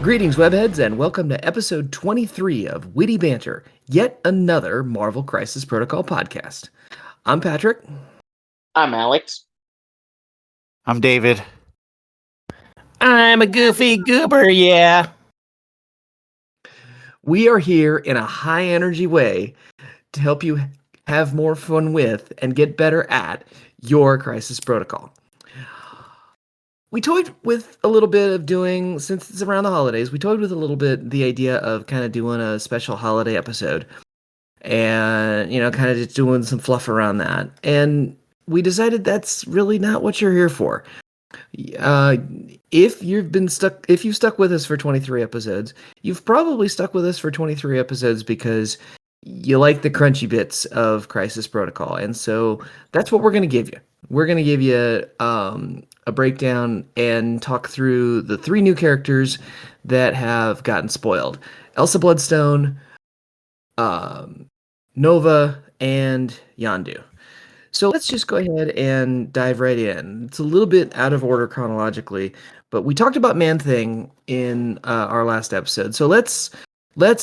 Greetings, webheads, and welcome to episode 23 of Witty Banter, yet another Marvel Crisis Protocol podcast. I'm Patrick. I'm Alex. I'm David. I'm a goofy goober, yeah. We are here in a high-energy way to help you have more fun with and get better at your Crisis Protocol. We toyed with a little bit of doing, since it's around the holidays, we toyed with a little bit the idea of kind of doing a special holiday episode. And, kind of just doing some fluff around that. And we decided that's really not what you're here for. If you've stuck with us for 23 episodes, you've probably stuck with us for 23 episodes because you like the crunchy bits of Crisis Protocol. And so that's what we're going to give you. We're going to give you a breakdown and talk through the 3 new characters that have gotten spoiled. Elsa Bloodstone, Nova, and Yondu. So let's just go ahead and dive right in. It's a little bit out of order chronologically, but we talked about Man-Thing in our last episode. So let's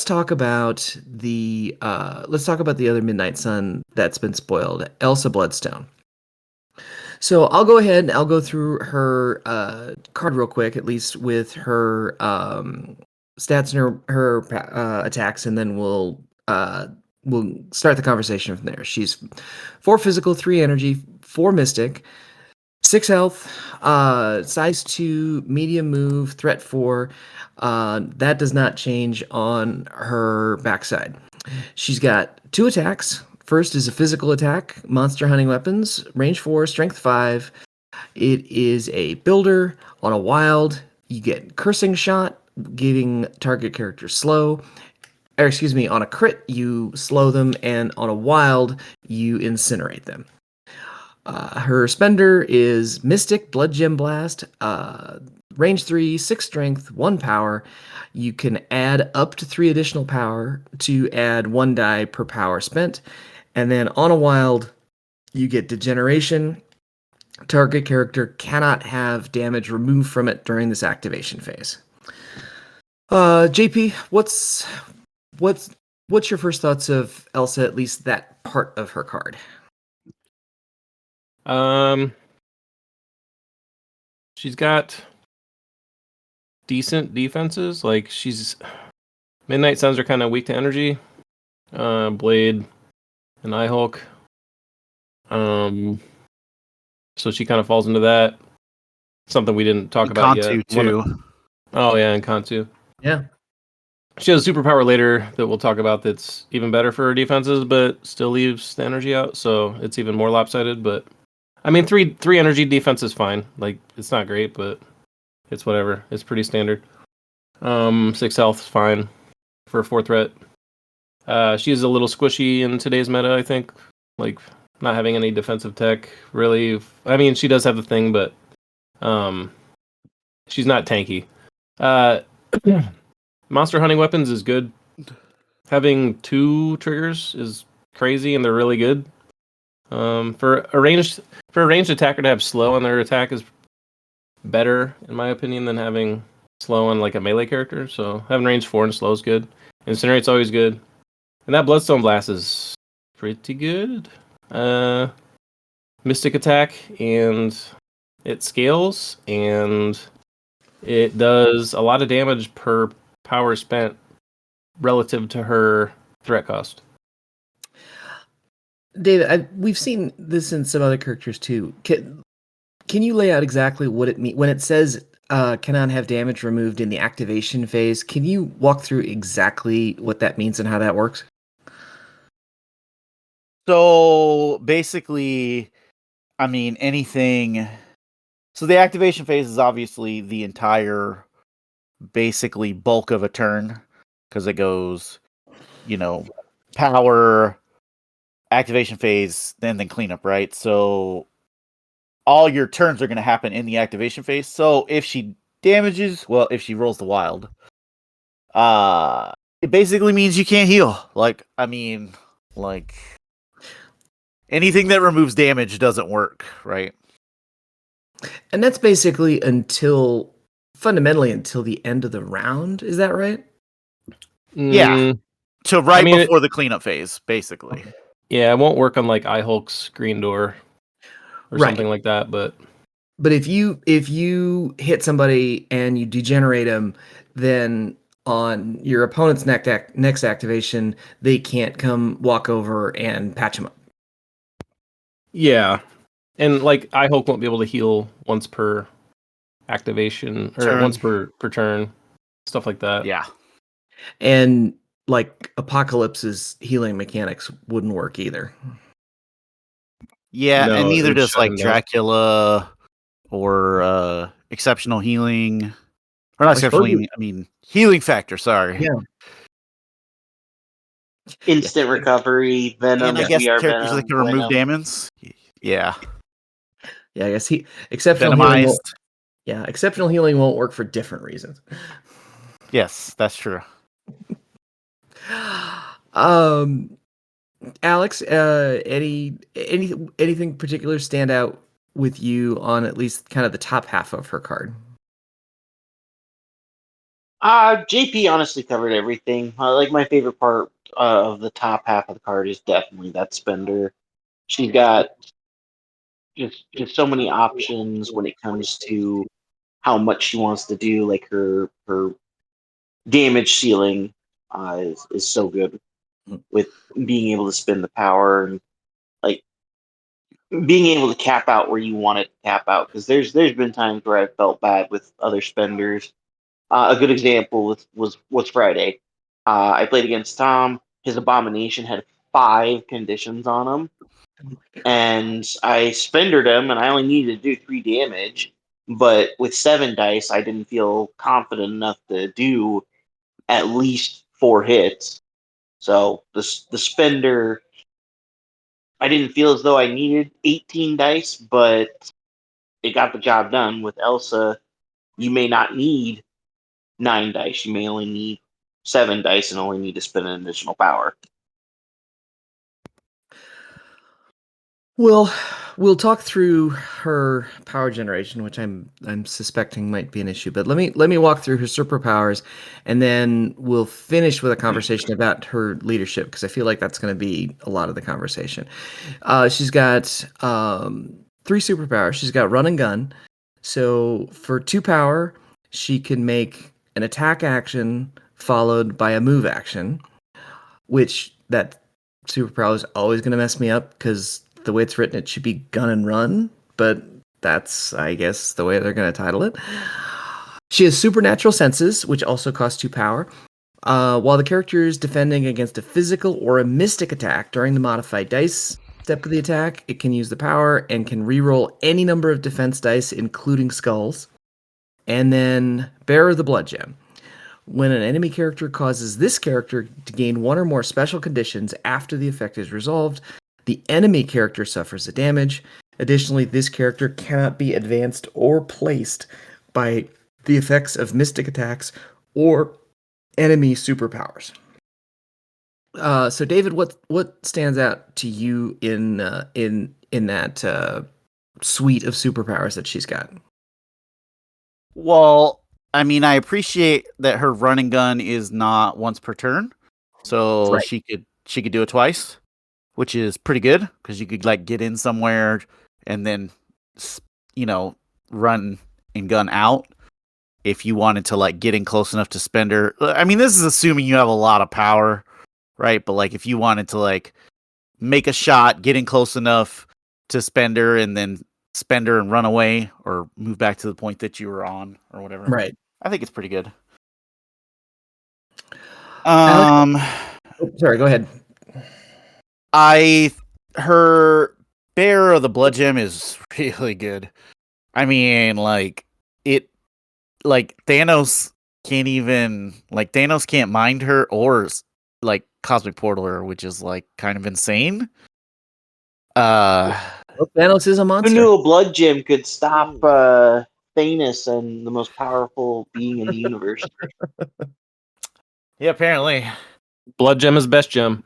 talk about the other Midnight Sun that's been spoiled, Elsa Bloodstone. So I'll go ahead and I'll go through her card real quick, at least with her stats and her attacks, and then we'll start the conversation from there. She's 4 physical, 3 energy, 4 mystic, 6 health, size 2, medium move, threat 4. That does not change on her backside. She's got 2 attacks. First is a physical attack, monster hunting weapons, range 4, strength 5. It is a builder. On a wild, you get cursing shot, giving target character slow. On a crit, you slow them, and on a wild, you incinerate them. Her spender is Mystic, Blood Gem Blast, range 3, 6 strength, 1 power. You can add up to 3 additional power to add 1 die per power spent. And then on a wild, you get Degeneration. Target character cannot have damage removed from it during this activation phase. JP, what's your first thoughts of Elsa, at least that part of her card? She's got decent defenses. Like, Midnight Suns are kind of weak to energy. Blade and Eye Hulk. So she kind of falls into that. Something we didn't talk about yet. Too. Oh yeah, and Kantu. Yeah. She has a superpower later that we'll talk about that's even better for her defenses, but still leaves the energy out, so it's even more lopsided. But I mean, three energy defense is fine. Like, it's not great, but it's whatever. It's pretty standard. 6 health is fine for 4 threat. She's a little squishy in today's meta, I think. Like, not having any defensive tech, really. I mean, she does have the thing, but she's not tanky. Monster hunting weapons is good. Having 2 triggers is crazy, and they're really good. For a ranged attacker to have slow on their attack is better, in my opinion, than having slow on like a melee character. So having range 4 and slow is good. Incinerate's always good, and that Bloodstone Blast is pretty good. Mystic attack, and it scales, and it does a lot of damage per power spent relative to her threat cost. David, we've seen this in some other characters too. Can you lay out exactly what it means when it says cannot have damage removed in the activation phase? Can you walk through exactly what that means and how that works? So basically, I mean, anything. So the activation phase is obviously the entire, basically, bulk of a turn, because it goes, power, activation phase, then cleanup, right? So all your turns are going to happen in the activation phase. So if she damages, if she rolls the wild, it basically means you can't heal. Anything that removes damage doesn't work, right? And that's basically until fundamentally until the end of the round. Is that right? Yeah. Mm, So right mean, before the cleanup phase, basically. yeah, it won't work on like iHulk's Green Door or Right. something like that, but But if you hit somebody and you degenerate them, then on your opponent's next activation, they can't come walk over and patch them up. yeah. And like iHulk won't be able to heal once per activation or Turn. once per turn, stuff like that. Yeah. And like Apocalypse's healing mechanics wouldn't work either. Yeah, No, and it neither would does shut like him down. Dracula or exceptional healing. Or not exceptional Herbert- healing, I mean healing factor, sorry. Yeah. Instant recovery, Venom, And I guess VR characters that Venom, can remove Venom. damage. Yeah. Yeah, I guess exceptional healing won't, Venomized. yeah, exceptional healing won't work for different reasons. Yes, that's true. Alex, anything particular stand out with you on at least kind of the top half of her card? JP honestly covered everything. Like my favorite part of the top half of the card is definitely that spender. She's got just so many options when it comes to how much she wants to do. Like her damage ceiling is so good with being able to spin the power and like being able to cap out where you want it to cap out. Because there's been times where I felt bad with other spenders. A good example was Friday. I played against Tom. His abomination had 5 conditions on him, and I spendered him, and I only needed to do 3 damage. But with 7 dice, I didn't feel confident enough to do at least 4 hits. So the spender, I didn't feel as though I needed 18 dice, but it got the job done. With Elsa, you may not need 9 dice. You may only need 7 dice and only need to spend an additional power. We'll talk through her power generation, which I'm suspecting might be an issue. But let me walk through her superpowers, and then we'll finish with a conversation about her leadership because I feel like that's going to be a lot of the conversation. She's got 3 superpowers. She's got run and gun. So for 2 power, she can make an attack action followed by a move action, which that superpower is always going to mess me up because the way it's written, it should be gun and run, but that's, I guess, the way they're going to title it. She has supernatural senses, which also cost 2 power. While the character is defending against a physical or a mystic attack during the modified dice step of the attack, it can use the power and can reroll any number of defense dice, including skulls. And then Bearer of the Blood Gem. When an enemy character causes this character to gain 1 or more special conditions after the effect is resolved, the enemy character suffers the damage. Additionally, this character cannot be advanced or placed by the effects of mystic attacks or enemy superpowers. So, David, what stands out to you in that suite of superpowers that she's got? Well, I mean, I appreciate that her running gun is not once per turn, so Right. she could do it twice, which is pretty good because you could like get in somewhere and then run and gun out if you wanted to like get in close enough to spend her. I mean, this is assuming you have a lot of power, right? But like if you wanted to like make a shot, get in close enough to spend her and then spend her and run away or move back to the point that you were on or whatever. Right. I think it's pretty good. Alex? Oh, sorry, go ahead. Her Bearer of the Blood Gem is really good. I mean, like Thanos can't mind her or like Cosmic Portal her, which is like kind of insane. Well, Thanos is a Who monster. knew a blood gem could stop Thanos and the most powerful being in the universe? Yeah, apparently. Blood gem is best gem.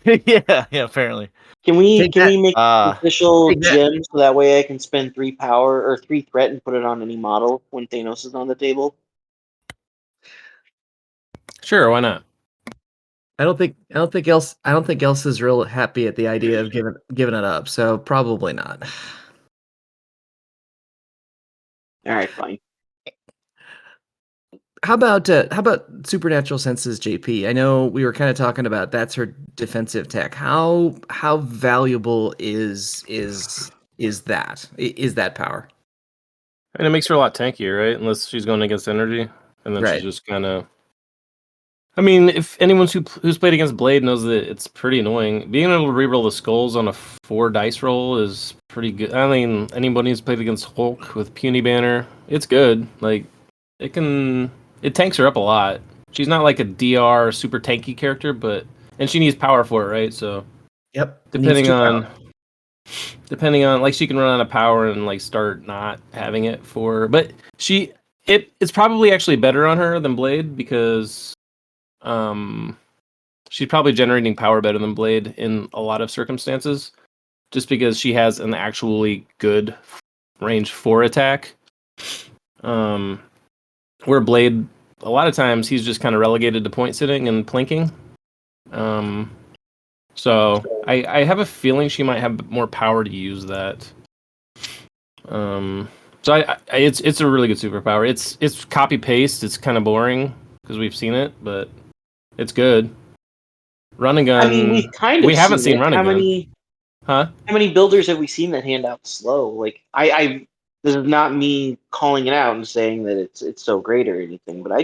yeah, apparently. Can we Take that. make official Take that. gem so that way I can spend 3 power or 3 threat and put it on any model when Thanos is on the table? Sure, why not? I don't think Elsa's real happy at the idea of giving it up, so probably not. All right, fine. How about supernatural senses, JP? I know we were kind of talking about that's her defensive tech. How valuable is that power? And it makes her a lot tankier, right? Unless she's going against energy, and then Right. she's just kind of. I mean, if anyone who's played against Blade knows that it's pretty annoying. Being able to reroll the skulls on a 4 dice roll is pretty good. I mean, anybody who's played against Hulk with Puny Banner, it's good. Like, it tanks her up a lot. She's not like a DR super tanky character, and she needs power for it, right? So, Yep. depending on like she can run out of power and like start not having it but it's probably actually better on her than Blade because she's probably generating power better than Blade in a lot of circumstances just because she has an actually good range 4 attack, where Blade a lot of times he's just kind of relegated to point sitting and plinking. So I have a feeling she might have more power to use that. So it's a really good superpower. It's copy paste. It's kind of boring because we've seen it, but it's good. Run and gun. I mean, we've kind of we haven't seen it. run and gun. How many builders have we seen that hand out slow? Like I this is not me calling it out and saying that it's so great or anything, but I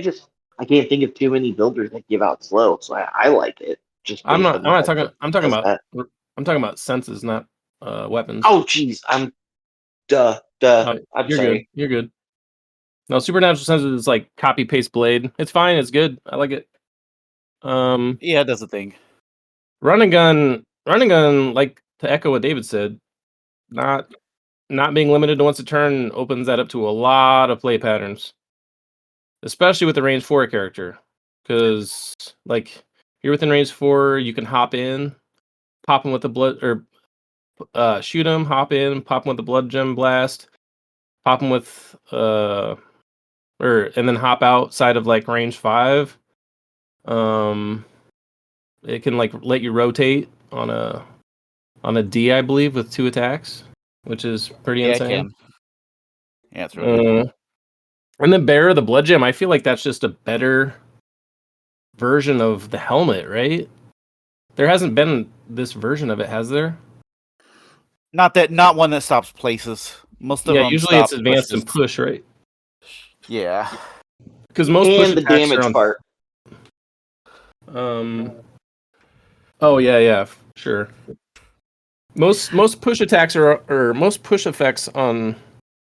can't think of too many builders that give out slow, so I like it. Just I'm based not. on I'm the not fact talking. that I'm it talking does about. that. I'm talking about senses, not weapons. Oh jeez, I'm I'm You're good. sorry. You're good. No, supernatural senses is like copy paste Blade. It's fine. It's good. I like it. Yeah, it does a thing. Run and gun. Like to echo what David said, not being limited to once a turn opens that up to a lot of play patterns, especially with the range 4 character. Because like you're within range 4, you can hop in, pop him with the blood or shoot him, hop in, pop him with the blood gem blast, pop him with and then hop outside of like range 5. It can like let you rotate on a D, I believe, with 2 attacks, which is pretty Yeah, it insane. can. Yeah, it's really good. And then Bearer of the Blood Gem, I feel like that's just a better version of the helmet, right? There hasn't been this version of it, has there? Not one that stops places. Most of them usually it's stop advanced pushes. and push, right? Yeah. Because most push And the attacks damage are on. part. Oh yeah, sure. Most push attacks or most push effects on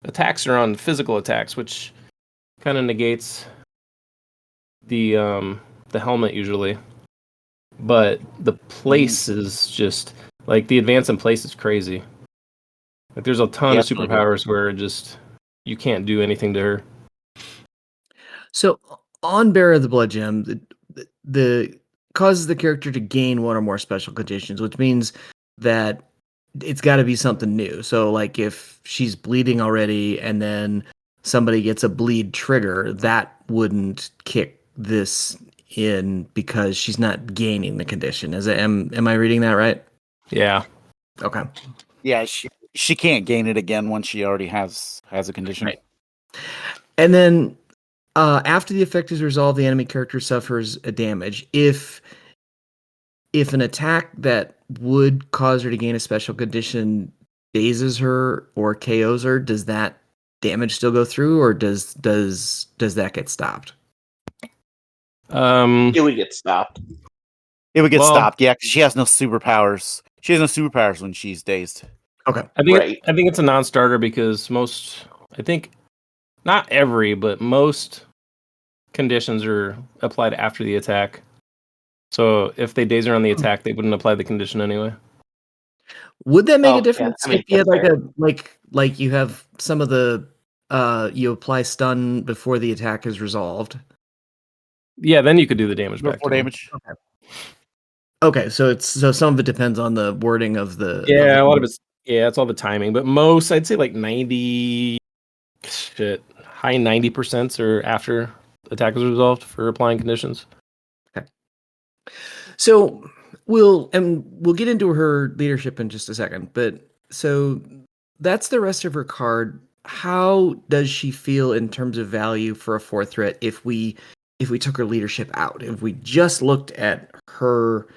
attacks are on physical attacks, which kind of negates the helmet usually. But the place is just like the advance in place is crazy. Like there's a ton of it's really good. superpowers where you can't do anything to her. So on Bearer of the Blood Gem, the causes the character to gain 1 or more special conditions, which means that it's got to be something new. So like if she's bleeding already and then somebody gets a bleed trigger, that wouldn't kick this in because she's not gaining the condition. Am I reading that right? Yeah. Okay. Yeah, she can't gain it again once she already has a condition. Right. And then after the effect is resolved, the enemy character suffers a damage. If an attack that would cause her to gain a special condition dazes her or KOs her, does that damage still go through, or does that get stopped? It would get stopped. It would get stopped, yeah, because she has no superpowers. She has no superpowers when she's dazed. Okay. I think it's a non-starter because I think not every, but most conditions are applied after the attack. So if they daze her on the attack, they wouldn't apply the condition anyway. Would that make a difference if you had like you have some of the you apply stun before the attack is resolved? Yeah, then you could do the damage back. More damage. Okay. Okay, so some of it depends on the wording of the Yeah, a lot of it's all the timing, but most I'd say like 90 high 90% are after attack is resolved for applying conditions. Okay. So we'll get into her leadership in just a second, but so that's the rest of her card. How does she feel in terms of value for a 4th threat if we took her leadership out? If we just looked at her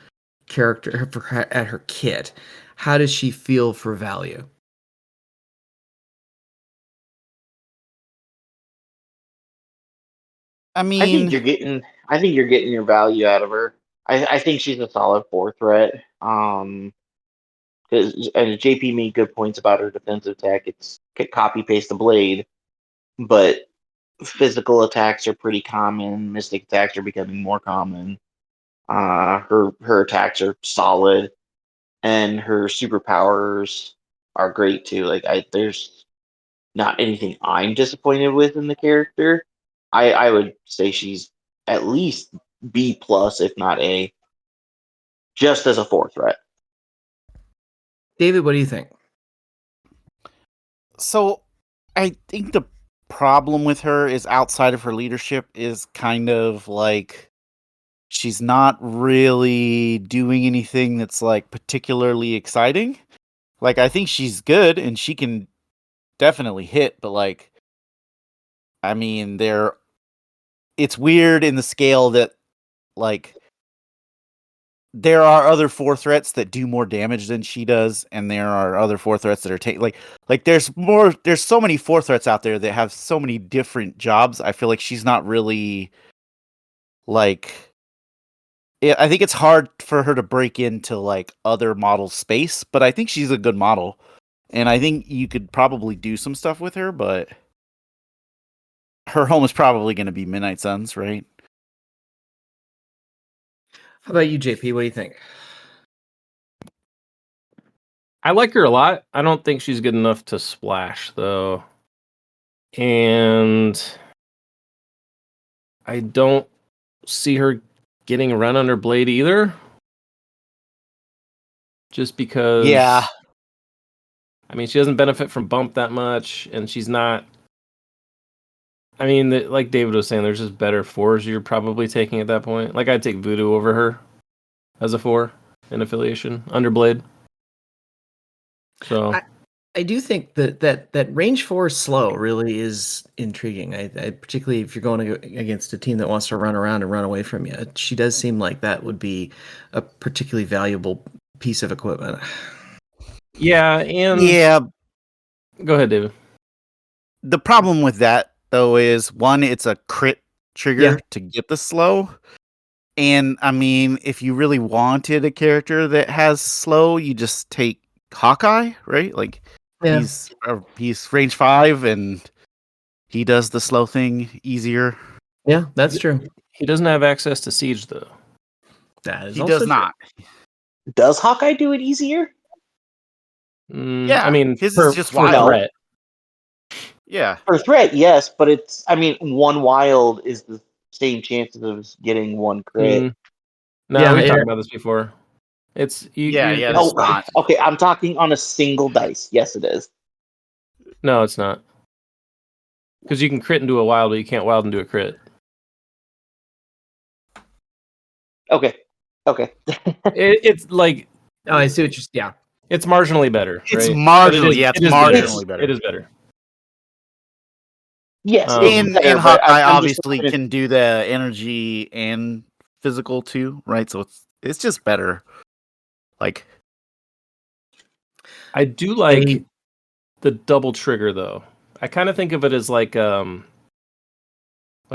character at her kit, how does she feel for value? I I think mean, you're getting your value out of her. I think she's a solid 4 threat. Because and JP made good points about her defensive tech. It's copy paste the blade, but physical attacks are pretty common. Mystic attacks are becoming more common. Her attacks are solid, and her superpowers are great too. Like there's not anything I'm disappointed with in the character. I would say she's at least B plus, if not A, just as a 4 threat. David, what do you think? so I think the problem with her is outside of her leadership is kind of like she's not really doing anything that's like particularly exciting. Like I think she's good and she can definitely hit, but like I mean it's weird in the scale that like there are other 4 threats that do more damage than she does, and there are other 4 threats that are taking like there's so many 4 threats out there that have so many different jobs. I feel like she's not really like I think it's hard for her to break into like other model space, but I think she's a good model. And I think you could probably do some stuff with her, but her home is probably going to be Midnight Suns, right? How about you, JP? What do you think? I like her a lot. I don't think she's good enough to splash though. And I don't see her getting a run on her blade either. Just because Yeah. I mean, she doesn't benefit from bump that much, and she's not. I mean, like David was saying, there's just better 4s you're probably taking at that point. Like, I'd take Voodoo over her as a 4 in affiliation, Underblade. So I do think that range 4 slow really is intriguing. I particularly if you're going against a team that wants to run around and run away from you. She does seem like that would be a particularly valuable piece of equipment. yeah, and Yeah. Go ahead, David. The problem with that though is one, it's a crit trigger to get the slow. And I mean, if you really wanted a character that has slow, you just take Hawkeye, right? Like Yeah. he's range 5 and he does the slow thing easier. Yeah, that's true. He doesn't have access to Siege, though. That is He also does true. not. Does Hawkeye do it easier? Yeah, I mean, his for is just for wild. threat. Yeah. For threat, yes, but it's one wild is the same chances of getting one crit. No, Yeah, we've yeah. talked about this before. It's Yeah, it's, it's not. Okay, I'm talking on a single dice. Yes, it is. No, it's not. Because you can crit into a wild, but you can't wild into a crit. Okay. It's like Oh, I see what you're. Yeah. it's marginally better. It's right? marginally, But it's it is marginally better. It is better. Yes, And better, but Hawkeye I'm just obviously can do the energy and physical too, right? So it's just better. Like I do like the double trigger though. I kind of think of it as like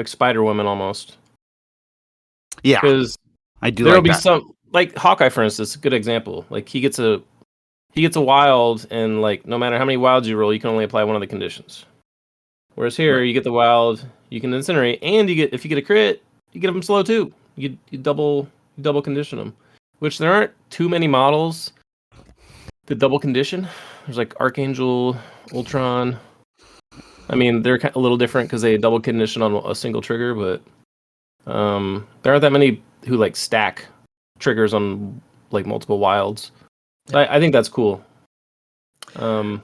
Spider Woman almost. yeah, Because I do there'll like be that. some like Hawkeye, for instance, a good example. Like he gets a wild, and like no matter how many wilds you roll, you can only apply one of the conditions. Whereas here, you get the wild, you can incinerate, and if you get a crit, you get them slow too. You double condition them, which there aren't too many models that double condition. There's like Archangel, Ultron. I mean, they're a little different because they double condition on a single trigger, but there aren't that many who like stack triggers on like multiple wilds. So I think that's cool. But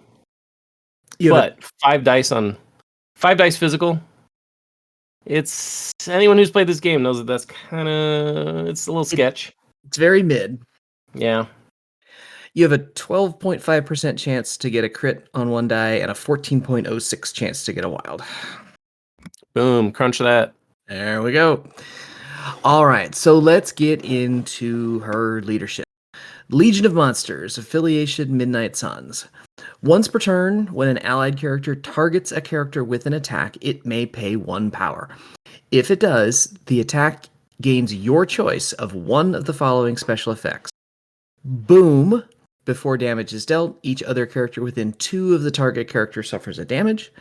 5 dice physical. It's anyone who's played this game knows that that's kind of it's a little sketch. It's very mid. Yeah. You have a 12.5% chance to get a crit on one die and a 14.06 chance to get a wild. Boom, crunch that. There we go. All right, so let's get into her leadership. Legion of Monsters, affiliation Midnight Suns. Once per turn, when an allied character targets a character with an attack, it may pay 1 power. If it does, the attack gains your choice of one of the following special effects. Boom. Before damage is dealt, each other character within 2 of the target character suffers a damage.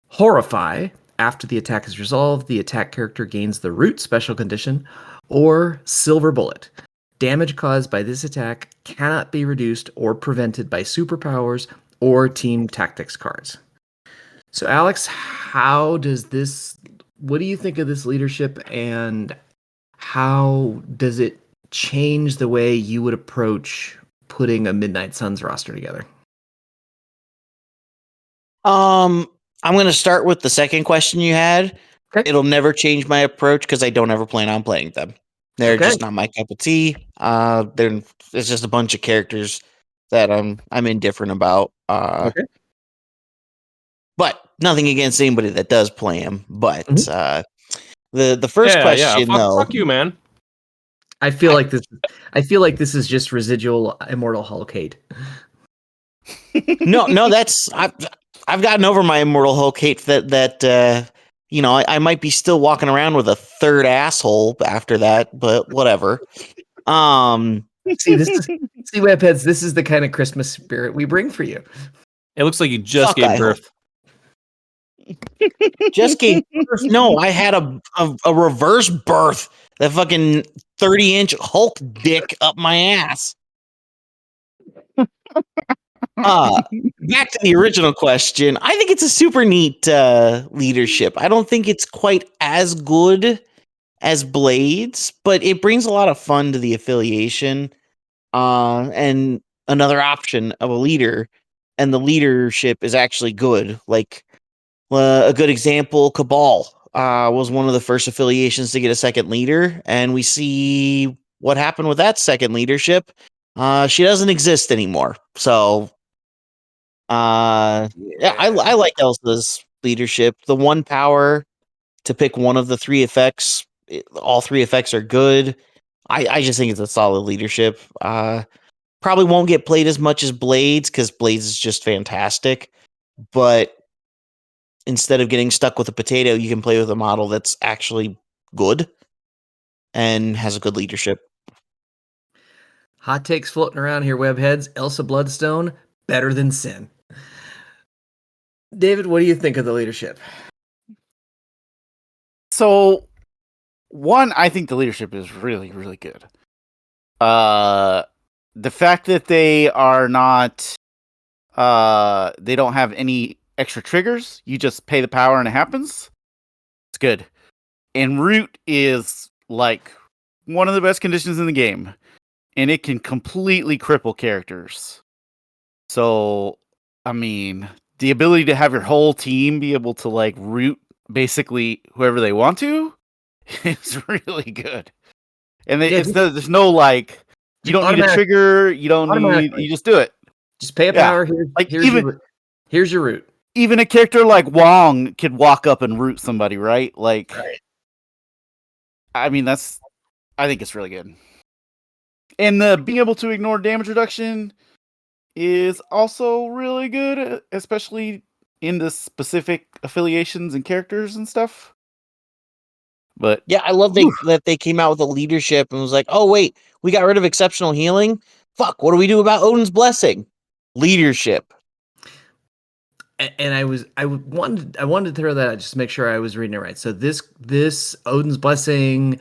Horrify. After the attack is resolved, the attack character gains the root special condition. Or Silver Bullet. Damage caused by this attack cannot be reduced or prevented by superpowers or team tactics cards. So Alex, what do you think of this leadership, and how does it change the way you would approach putting a Midnight Suns roster together? I'm going to start with the second question you had. Okay. It'll never change my approach because I don't ever plan on playing them. They're Okay. just not my cup of tea. It's just a bunch of characters that I'm indifferent about. Okay. But nothing against anybody that does play them. But Mhm. The first question though, Fuck you, man. I feel like this is just residual Immortal Hulk hate. no, that's I've gotten over my Immortal Hulk hate that I might be still walking around with a third asshole after that, but whatever. See, webheads, this is the kind of Christmas spirit we bring for you. It looks like you just Fuck, gave birth. Just gave birth. No, I had a reverse birth. That fucking 30-inch Hulk dick up my ass. Back to the original question. I think it's a super neat leadership. I don't think it's quite as good as Blades, but it brings a lot of fun to the affiliation. And another option of a leader, and the leadership is actually good. Like a good example, Cabal was one of the first affiliations to get a second leader, and we see what happened with that second leadership. She doesn't exist anymore. So yeah, I like Elsa's leadership. The 1 power to pick one of the 3 effects. All 3 effects are good. I just think it's a solid leadership. Probably won't get played as much as Blades because Blades is just fantastic. But instead of getting stuck with a potato, you can play with a model that's actually good and has a good leadership. Hot takes floating around here, webheads. Elsa Bloodstone, better than Sin. David, what do you think of the leadership? So, one, I think the leadership is really, really good. The fact that they are not, they don't have any extra triggers. You just pay the power and it happens. It's good. And root is like one of the best conditions in the game, and it can completely cripple characters. So, I mean, the ability to have your whole team be able to like root basically whoever they want to is really good. And there's no like, you don't need a trigger. You don't need. You just do it. Just pay a power. Here's your root. Even a character like Wong could walk up and root somebody, right? Like, right. I mean, I think it's really good. And the being able to ignore damage reduction is also really good, especially in the specific affiliations and characters and stuff. But yeah, I love that they came out with a leadership and was like, oh wait, we got rid of exceptional healing. Fuck, what do we do about Odin's Blessing? Leadership. And I wanted to throw that out just to make sure I was reading it right. So this Odin's Blessing,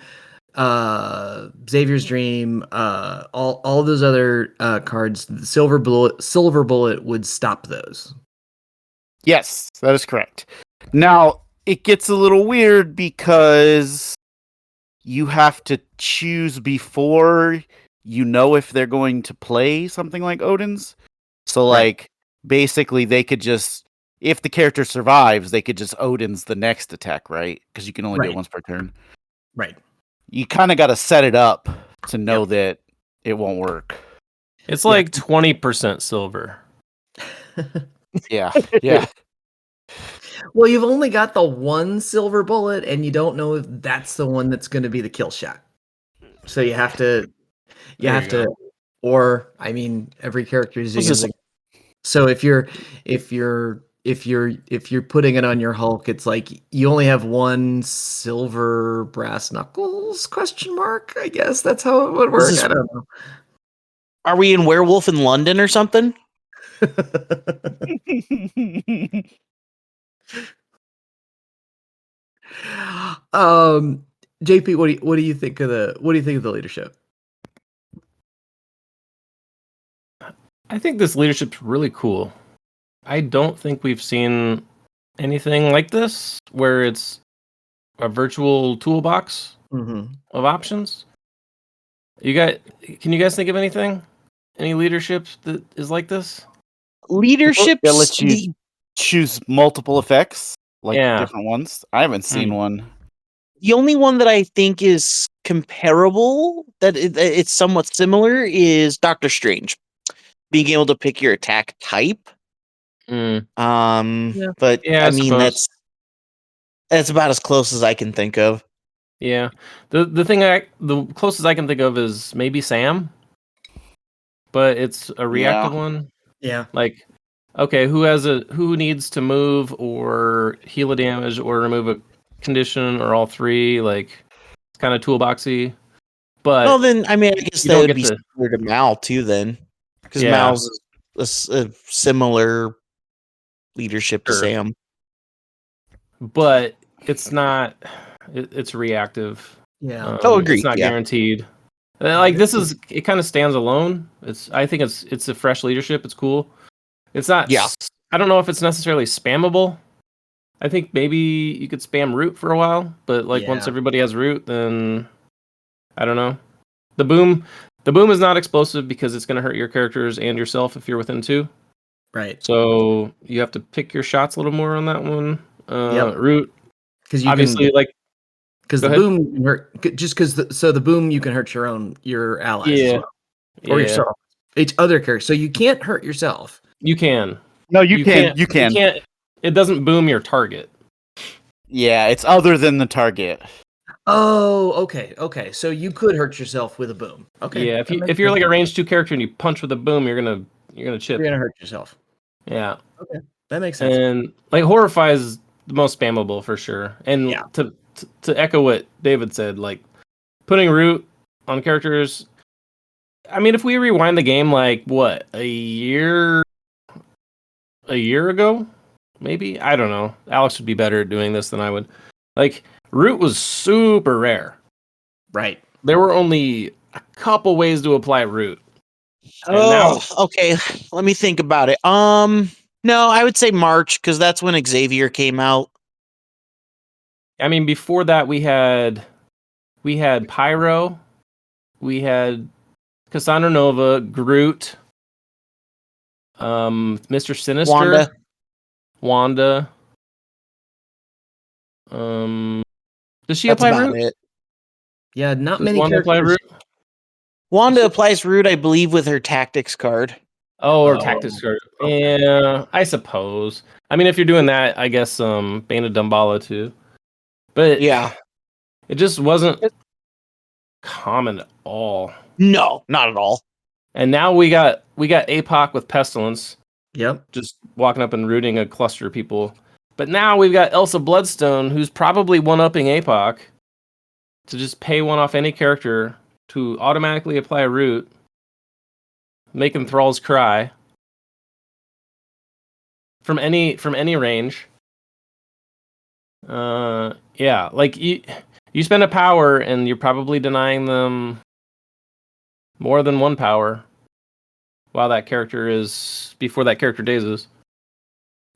Xavier's Dream, all those other cards, the Silver Bullet would stop those. Yes, that is correct. Now it gets a little weird because you have to choose before you know if they're going to play something like Odin's. So Right. like basically they could just, if the character survives, they could just Odin's the next attack, right? Because you can only do it Right. once per turn. Right. You kind of got to set it up to know Yep. that it won't work. It's Yeah. like 20% silver. Yeah, yeah. Well, you've only got the one silver bullet, and you don't know if that's the one that's going to be the kill shot. So you have to, There you go. or I mean, every character is Was using. So if you're putting it on your Hulk, it's like you only have one silver brass knuckles question mark. I guess that's how it would work. this- I don't know. Are we in Werewolf in London or something? JP, what do you think of the leadership? I think this leadership's really cool. I don't think we've seen anything like this where it's a virtual toolbox Mm-hmm. of options. Can you guys think of anything? Any leadership that is like this? Leadership. It lets you choose multiple effects, like Yeah. different ones. I haven't seen one. The only one that I think is comparable, that it's somewhat similar, is Doctor Strange. Being able to pick your attack type. Mm. But Yeah, I I mean suppose. that's about as close as I can think of. Yeah. The closest I can think of is maybe Sam, but it's a reactive one. Yeah. Like, okay, who needs to move or heal a damage or remove a condition or all three? Like, it's kind of toolboxy. But Well, then I mean, I guess you that don't would get be to. similar to Mal too, then, because Yeah. Mal's is a similar leadership to Sure. Sam. But it's not. It's reactive. Yeah. Agreed. It's not Yeah. guaranteed. Like it kind of stands alone. I think it's a fresh leadership. It's cool. It's not. Yeah. I don't know if it's necessarily spammable. I think maybe you could spam root for a while, but like once Yeah. everybody has root, then I don't know. The boom is not explosive because it's going to hurt your characters and yourself if you're within 2. Right. So you have to pick your shots a little more on that one. Yep. Root, Because you obviously, can, because go the ahead. boom can hurt. Just because the boom, you can hurt your allies as Yeah, well, or yourself. Each other character. So you can't hurt yourself. you can. No, you can. You can't. It doesn't boom your target. Yeah, it's other than the target. Oh, okay. So you could hurt yourself with a boom. Okay. Yeah, if you're like a range 2 character and you punch with a boom, you're gonna chip. you're gonna hurt yourself. Yeah. Okay, that makes sense. And like Horrify is the most spammable for sure. And Yeah. to echo what David said, like putting root on characters. I mean, if we rewind the game, like what, a year ago, maybe, I don't know. Alex would be better at doing this than I would. Like root was super rare. Right. There were only a couple ways to apply root. And okay. Let me think about it. No, I would say March, because that's when Xavier came out. I mean, before that we had Pyro, we had Cassandra Nova, Groot, Mr. Sinister, Wanda. Does she That's apply about root? it. Yeah, not Does many Wanda apply characters. root? Wanda applies root, I believe, with her tactics card. Oh, or Oh, tactics card. okay. Yeah, I suppose. I mean, if you're doing that, I guess Bane of Dumbala too. But Yeah. it just wasn't common at all. No, not at all. And now we got APOC with Pestilence, Yep. just walking up and rooting a cluster of people. But now we've got Elsa Bloodstone, who's probably one-upping APOC to just pay one off any character to automatically apply a root, making thralls cry from any range. Yeah, like you spend a power and you're probably denying them more than one power while that character is before that character dazes.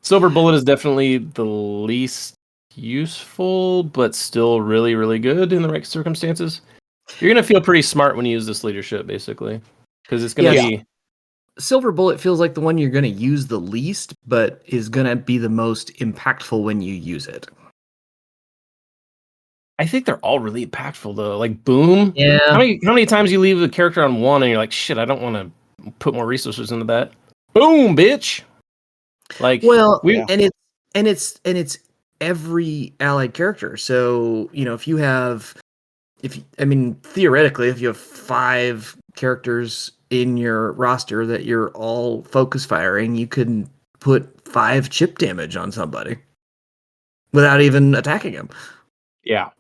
Silver Bullet is definitely the least useful, but still really, really good in the right circumstances. You're gonna feel pretty smart when you use this leadership, basically, because it's gonna be. Silver Bullet feels like the one you're going to use the least, but is going to be the most impactful when you use it. I think they're all really impactful though. Like Boom. Yeah. How many times you leave a character on one and you're like, shit, I don't want to put more resources into that. Boom, bitch. Like Well, Yeah. and it's every allied character. So, theoretically, if you have 5 characters in your roster that you're all focus firing, you could put 5 chip damage on somebody without even attacking him. Yeah.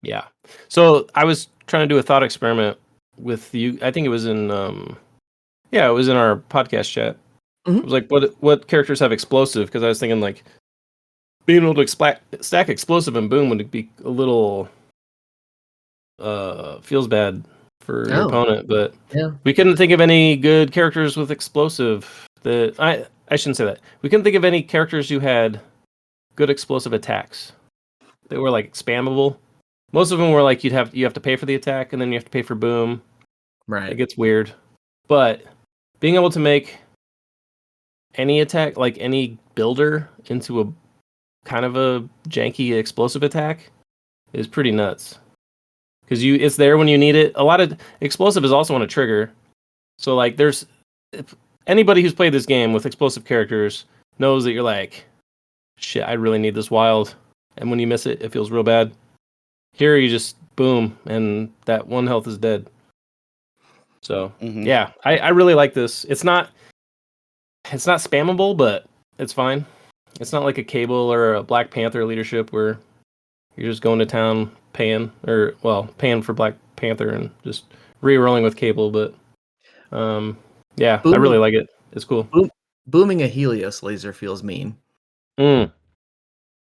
Yeah. So I was trying to do a thought experiment with you. I think it was in it was in our podcast chat. Mhm. It was like what characters have explosive? Because I was thinking like being able to stack explosive and Boom would be a little feels bad for your Oh. opponent, but Yeah. we couldn't think of any good characters with explosive that I shouldn't say that. We couldn't think of any characters who had good explosive attacks that were like spammable. Most of them were like you have to pay for the attack and then you have to pay for Boom. It Right. gets weird. But being able to make any attack, like any builder, into a kind of a janky explosive attack is pretty nuts. Because it's there when you need it. A lot of explosive is also on a trigger. So like anybody who's played this game with explosive characters knows that you're like, shit, I really need this wild. And when you miss it, it feels real bad. Here you just boom, and that 1 health is dead. So yeah, I really like this. It's not spammable, but it's fine. It's not like a Cable or a Black Panther leadership where you're just going to town paying for Black Panther and just re-rolling with Cable. But I really like it. It's cool. Booming a Helios laser feels mean. Yeah,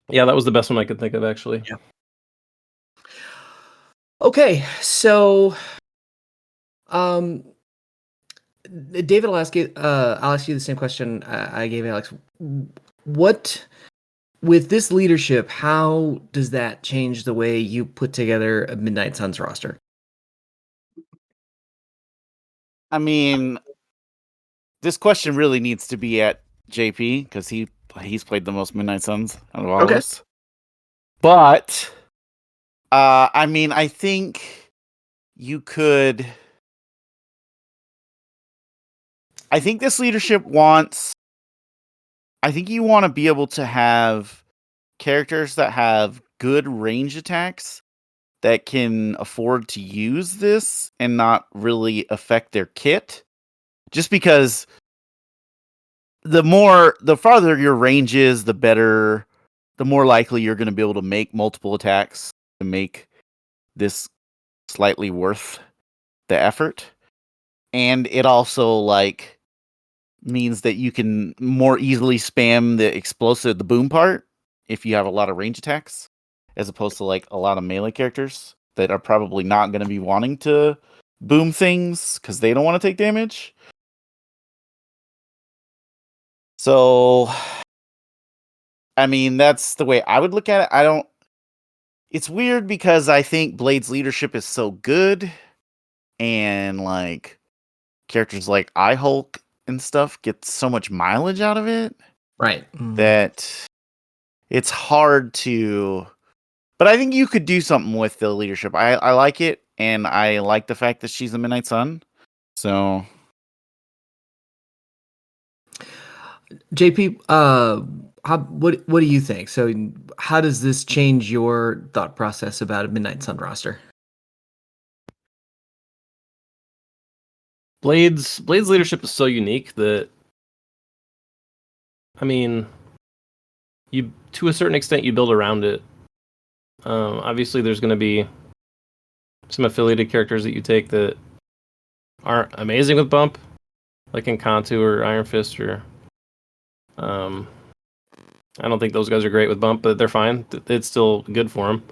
that was the best one I could think of, actually. Yeah. Okay, so David, I'll ask you the same question I gave Alex. What, with this leadership, how does that change the way you put together a Midnight Suns roster? I mean, this question really needs to be at JP because he's played the most Midnight Suns out of all of us. But I think you could. I think this leadership wants. I think you want to be able to have characters that have good range attacks that can afford to use this and not really affect their kit. Just because the farther your range is, the more likely you're going to be able to make multiple attacks to make this slightly worth the effort. And it also means that you can more easily spam the boom part if you have a lot of range attacks, as opposed to a lot of melee characters that are probably not going to be wanting to boom things because they don't want to take damage. So, I mean, that's the way I would look at it. It's weird because I think Blade's leadership is so good, and characters like I Hulk and stuff get so much mileage out of it, right? That it's hard to. But I think you could do something with the leadership. I like it, and I like the fact that she's the Midnight Sun. So, JP, what do you think? So, how does this change your thought process about a Midnight Sun roster? Blade's leadership is so unique that, I mean, you to a certain extent you build around it. Obviously, there's going to be some affiliated characters that you take that aren't amazing with bump, like in Kantu or Iron Fist, or I don't think those guys are great with bump, but they're fine. It's still good for them.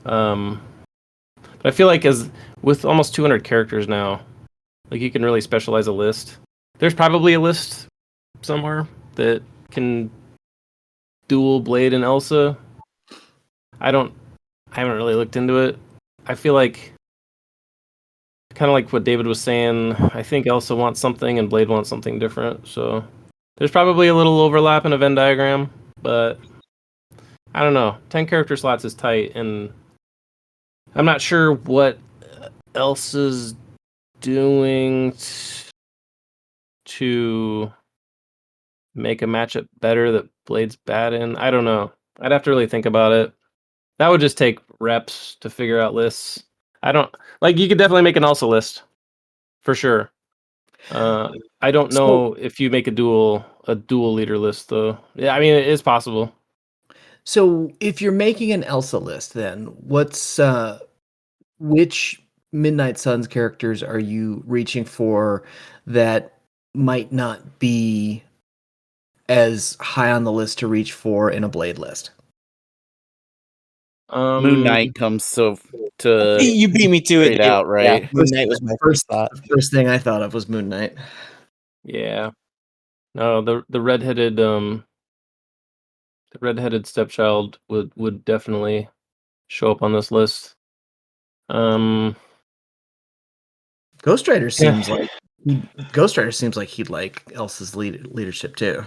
But I feel like with almost 200 characters now, you can really specialize a list. There's probably a list somewhere that can dual Blade and Elsa, I haven't really looked into it. I feel like kind of like what David was saying. I think Elsa wants something and Blade wants something different. So there's probably a little overlap in a Venn diagram, but I don't know. 10 character slots is tight, and I'm not sure what Elsa's doing to make a matchup better that Blade's bad in. I don't know. I'd have to really think about it. That would just take reps to figure out lists. I don't like. You could definitely make an Elsa list for sure. I don't know if you make a dual leader list though. Yeah, I mean it is possible. So if you're making an Elsa list, then what's which Midnight Suns characters are you reaching for that might not be as high on the list to reach for in a Blade list? Moon Knight comes to You beat me to straight it. out, right? Yeah, Moon Knight was my first thought. The first thing I thought of was Moon Knight. Yeah. No, the redheaded stepchild would definitely show up on this list. Ghost Rider seems like he'd like Elsa's leadership too.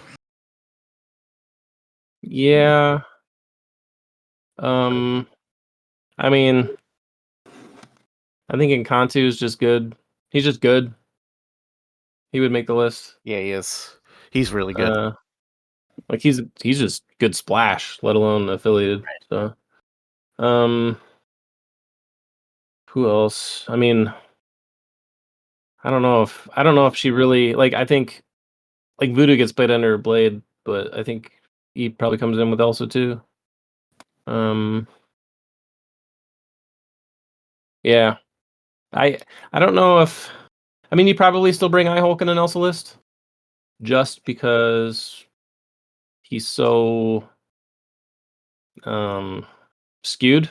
Yeah. I mean, I think Encanto is just good. He's just good. He would make the list. Yeah, he is. He's really good. Like he's just good splash, let alone affiliated. So, who else? I mean, I don't know if she really like. I think like Voodoo gets played under Blade, but I think he probably comes in with Elsa too. Yeah, I don't know if. I mean, you probably still bring Hulk in an Elsa list, just because he's so skewed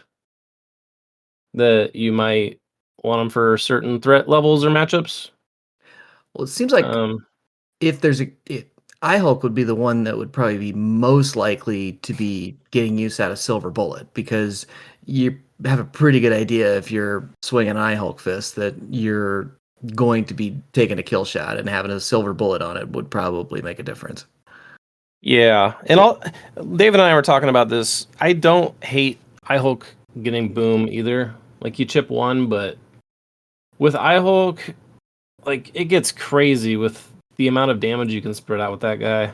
that you might want him for certain threat levels or matchups. Well, it seems like if there's Hulk would be the one that would probably be most likely to be getting use out of Silver Bullet, because you have a pretty good idea if you're swinging Hulk fist that you're going to be taking a kill shot, and having a Silver Bullet on it would probably make a difference. Yeah, and Dave and I were talking about this. I don't hate Hulk getting boom either. Like you chip one, but with Hulk, like it gets crazy with the amount of damage you can spread out with that guy.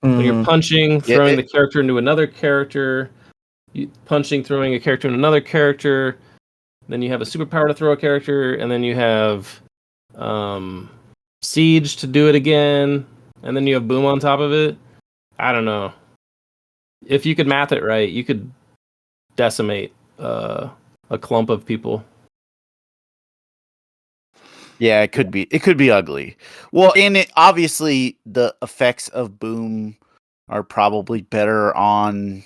When you're punching, throwing the character into another character, punching, throwing a character into another character, then you have a superpower to throw a character, and then you have siege to do it again, and then you have boom on top of it. I don't know. If you could math it right, you could decimate a clump of people. Yeah, it could be ugly. Well, and obviously the effects of boom are probably better on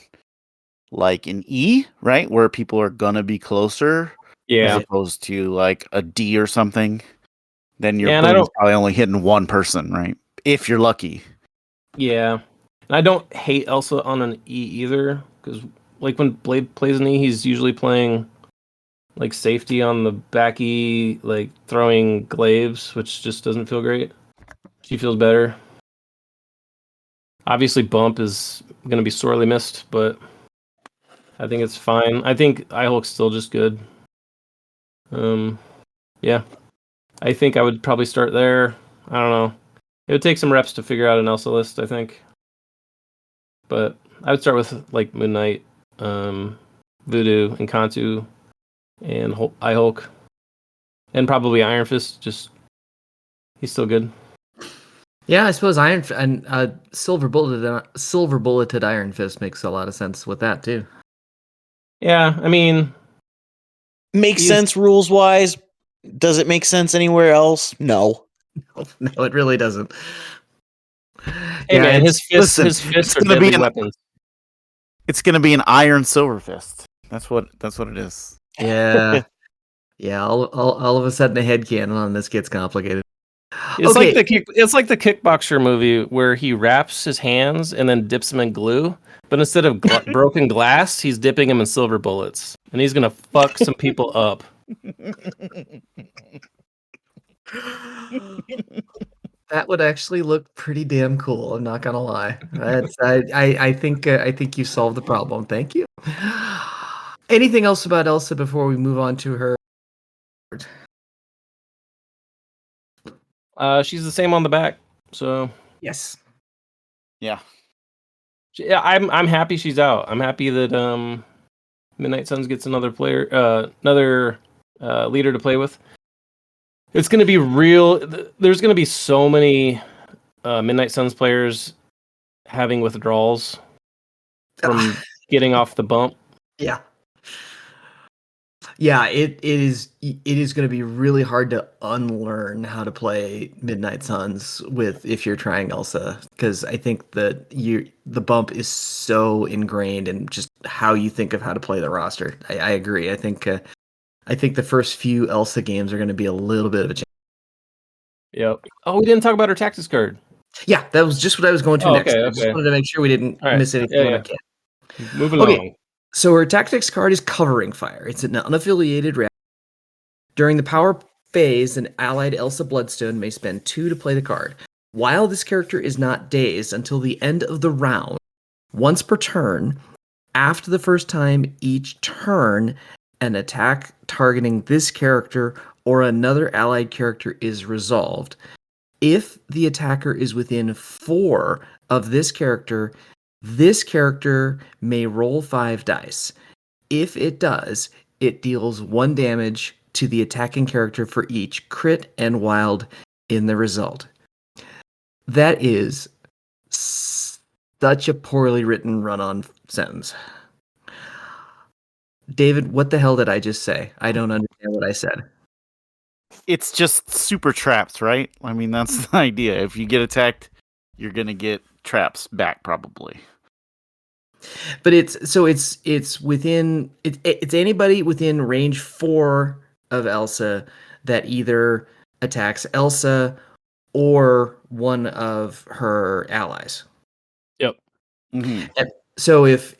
like an E, right? Where people are gonna be closer. Yeah. As opposed to like a D or something. Then your Yeah, and boom is probably only hitting one person, right? If you're lucky. Yeah. And I don't hate Elsa on an E either, because like when Blade plays an E, he's usually playing like safety on the back E, like throwing glaives, which just doesn't feel great. She feels better. Obviously, bump is going to be sorely missed, but I think it's fine. I think Hulk's still just good. Yeah. I think I would probably start there. I don't know. It would take some reps to figure out an Elsa list, I think. But I would start with like Moon Knight, Voodoo, Encanto, and Hulk. And probably Iron Fist, just he's still good. Yeah, I suppose Silver Bulleted Iron Fist makes a lot of sense with that too. Yeah, I mean, Makes sense rules wise. Does it make sense anywhere else? No. No, it really doesn't. Hey man, his fists are deadly weapons. It's gonna be an iron silver fist. That's what it is. Yeah. Yeah, all of a sudden the headcanon on this gets complicated. It's Okay. it's like the kickboxer movie where he wraps his hands and then dips them in glue, but instead of broken glass, he's dipping them in silver bullets, and he's gonna fuck some people up. That would actually look pretty damn cool. I'm not gonna lie. I think you solved the problem. Thank you. Anything else about Elsa before we move on to her? She's the same on the back, so Yes. Yeah. yeah, I'm happy she's out. I'm happy that Midnight Suns gets another player, another leader to play with. It's going to be real. There's going to be so many Midnight Suns players having withdrawals from getting off the bump. Yeah. Yeah, it is going to be really hard to unlearn how to play Midnight Suns if you're trying Elsa, because I think that the bump is so ingrained in just how you think of how to play the roster. I agree. I think the first few Elsa games are going to be a little bit of a challenge. Yep. Oh, we didn't talk about her tactics card. Yeah, that was just what I was going to Oh, next. okay, I just okay. wanted to make sure we didn't All right. miss anything when I can. Moving Okay. on. So her tactics card is Covering Fire. It's an unaffiliated reaction. During the power phase, an allied Elsa Bloodstone may spend 2 to play the card. While this character is not dazed until the end of the round, once per turn, after the first time each turn, an attack targeting this character or another allied character is resolved. If the attacker is within 4 of this character may roll 5 dice. If it does, it deals 1 damage to the attacking character for each crit and wild in the result. That is such a poorly written run-on sentence. David, what the hell did I just say? I don't understand what I said. It's just super traps, right? I mean, that's the idea. If you get attacked, you're gonna get traps back, probably. But it's within it's anybody within range 4 of Elsa that either attacks Elsa or one of her allies. Yep. Mm-hmm. And so if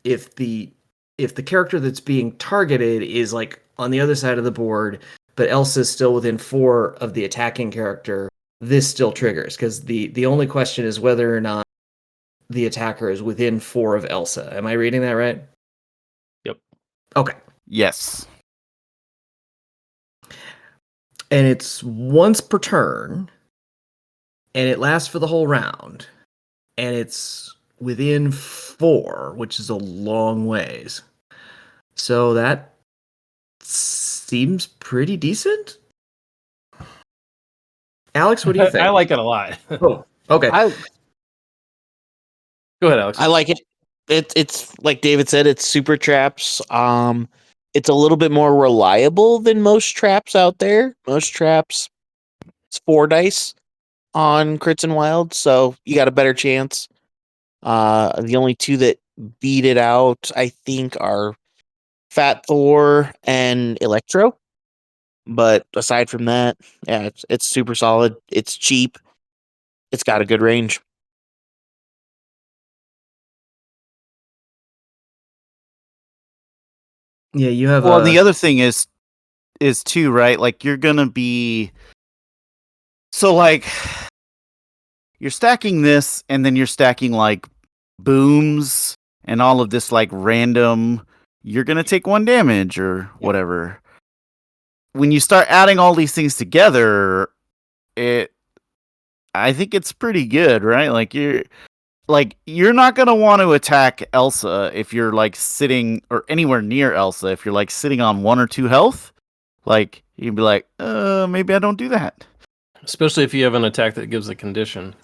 the character that's being targeted is like on the other side of the board, but Elsa's still within 4 of the attacking character, this still triggers, because the only question is whether or not the attacker is within 4 of Elsa. Am I reading that right? Yep. Okay. Yes. And it's once per turn, and it lasts for the whole round, and it's within 4, which is a long ways. So that seems pretty decent. Alex, what do you think? I like it a lot. Oh, okay. Go ahead, Alex. I like it. It's like David said, it's super traps. It's a little bit more reliable than most traps out there. Most traps, it's 4 dice on crits and wilds, so you got a better chance. The only 2 that beat it out, I think, are Fat Thor and Electro. But aside from that, yeah, it's super solid. It's cheap. It's got a good range. Yeah, you have Well, and the other thing is too, right? Like you're gonna be so like you're stacking this, and then you're stacking like booms and all of this like random. You're gonna take 1 damage or whatever. When you start adding all these things together, I think it's pretty good, right? Like you're not gonna want to attack Elsa if you're like sitting or anywhere near Elsa if you're like sitting on 1 or 2 health. Like you'd be like, maybe I don't do that. Especially if you have an attack that gives a condition.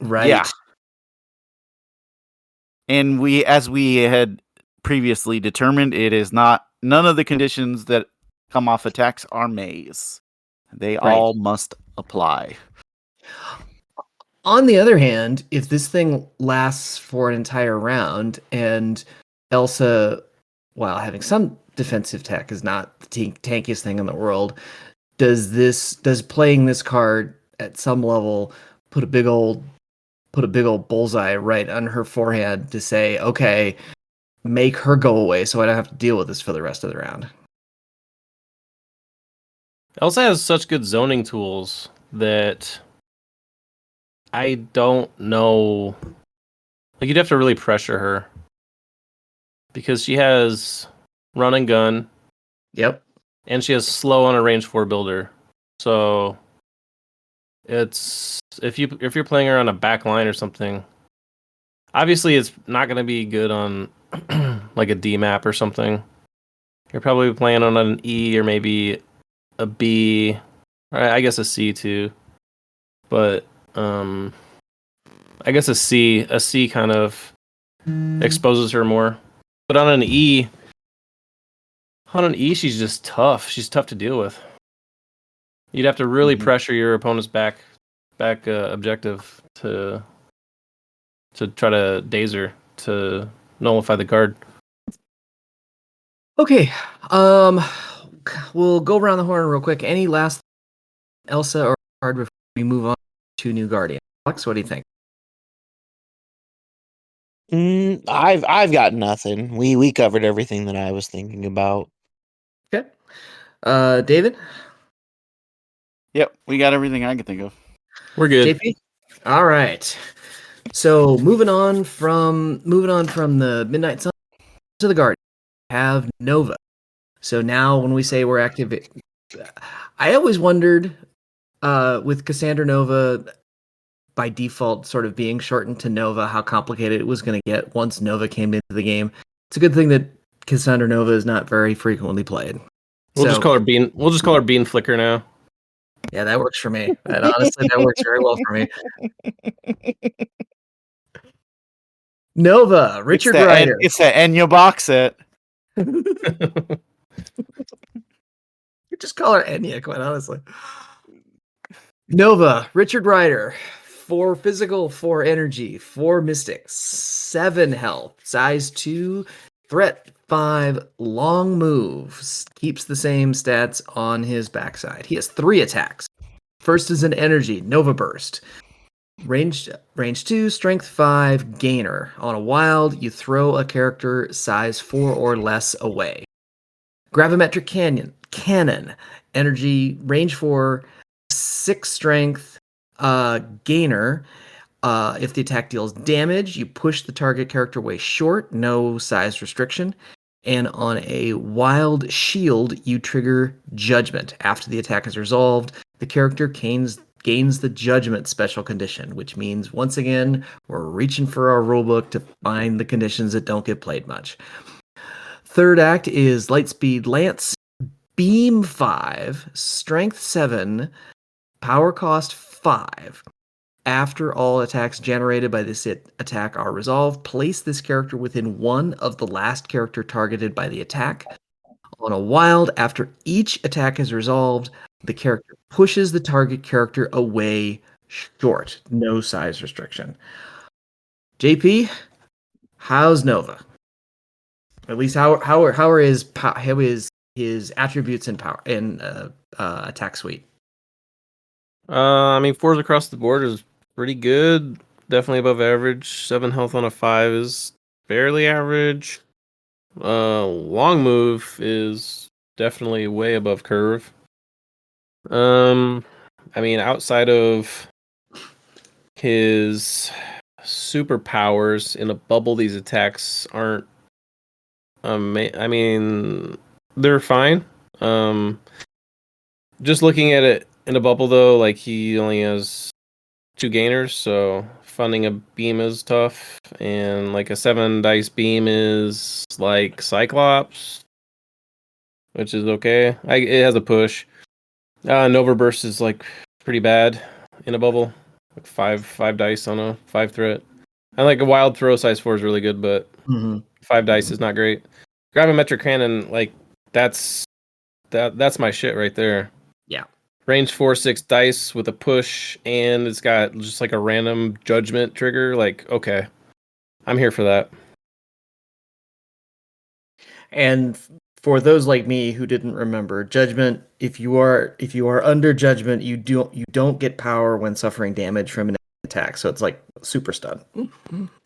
right. Yeah. And as we had previously determined, it is not none of the conditions that come off attacks are maze. They all must apply. On the other hand, if this thing lasts for an entire round and Elsa, while having some defensive tech, is not the tankiest thing in the world, does playing this card at some level put a big old bullseye right on her forehead to say, okay, make her go away so I don't have to deal with this for the rest of the round. Elsa has such good zoning tools that I don't know. Like, you'd have to really pressure her because she has run and gun, Yep. and she has slow on a range 4 builder. So it's if you're playing her on a back line or something, obviously it's not going to be good on like a D map or something. You're probably playing on an E or maybe a B, or I guess a C too. But I guess a C kind of exposes her more. But on an E, she's just tough. She's tough to deal with. You'd have to really pressure your opponent's back objective to try to daze her to nullify the card. Okay. We'll go around the horn real quick. Any last Elsa or card before we move on to New Guardian? Alex, what do you think? I've got nothing. We covered everything that I was thinking about. Okay. David? Yep, we got everything I can think of. We're good. JP? All right. So moving on from the Midnight Sun to the Guardian, have Nova. So now when we say we're active, I always wondered with Cassandra Nova by default sort of being shortened to Nova, how complicated it was going to get once Nova came into the game. It's a good thing that Cassandra Nova is not very frequently played. We'll just call her Bean. We'll just call her Bean Flicker now. Yeah, that works for me. And honestly, that works very well for me. Nova, Richard Rider. It's the Enya box set. Just call her Enya, quite honestly. Nova, Richard Rider. 4 physical, 4 energy, 4 mystics, 7 health, size 2, threat 5, long moves. Keeps the same stats on his backside. He has 3 attacks. First is an energy, Nova Burst. Range 2, strength 5, gainer. On a wild, you throw a character size 4 or less away. Gravimetric Cannon. Energy, range 4, 6 strength, gainer. If the attack deals damage, you push the target character away short, no size restriction. And on a wild shield, you trigger Judgment. After the attack is resolved, the character gains the Judgment special condition, which means, once again, we're reaching for our rulebook to find the conditions that don't get played much. Third act is Lightspeed Lance, Beam 5, Strength 7, Power Cost 5. After all attacks generated by this attack are resolved, place this character within 1 of the last character targeted by the attack. On a wild, after each attack is resolved, the character pushes the target character away short. No size restriction. JP, how's Nova? At least how are his attributes and power in attack suite? I mean, 4s across the board is pretty good. Definitely above average. 7 health on a 5 is fairly average. Long move is definitely way above curve. I mean, outside of his superpowers in a bubble, these attacks aren't. I mean, they're fine. Just looking at it in a bubble, though, like, he only has 2 gainers, so funding a beam is tough, and like a 7 dice beam is like Cyclops, which is okay. It has a push. Nova Burst is like pretty bad in a bubble, like 5 dice on a 5 threat. And like a wild throw size 4 is really good, but 5 dice is not great. Gravimetric Cannon, like that's my shit right there. Yeah. Range 4, 6 dice with a push, and it's got just like a random Judgment trigger. Like, okay, I'm here for that. And for those like me who didn't remember, judgment, if you are under judgment, you don't get power when suffering damage from an attack. So it's like super stun.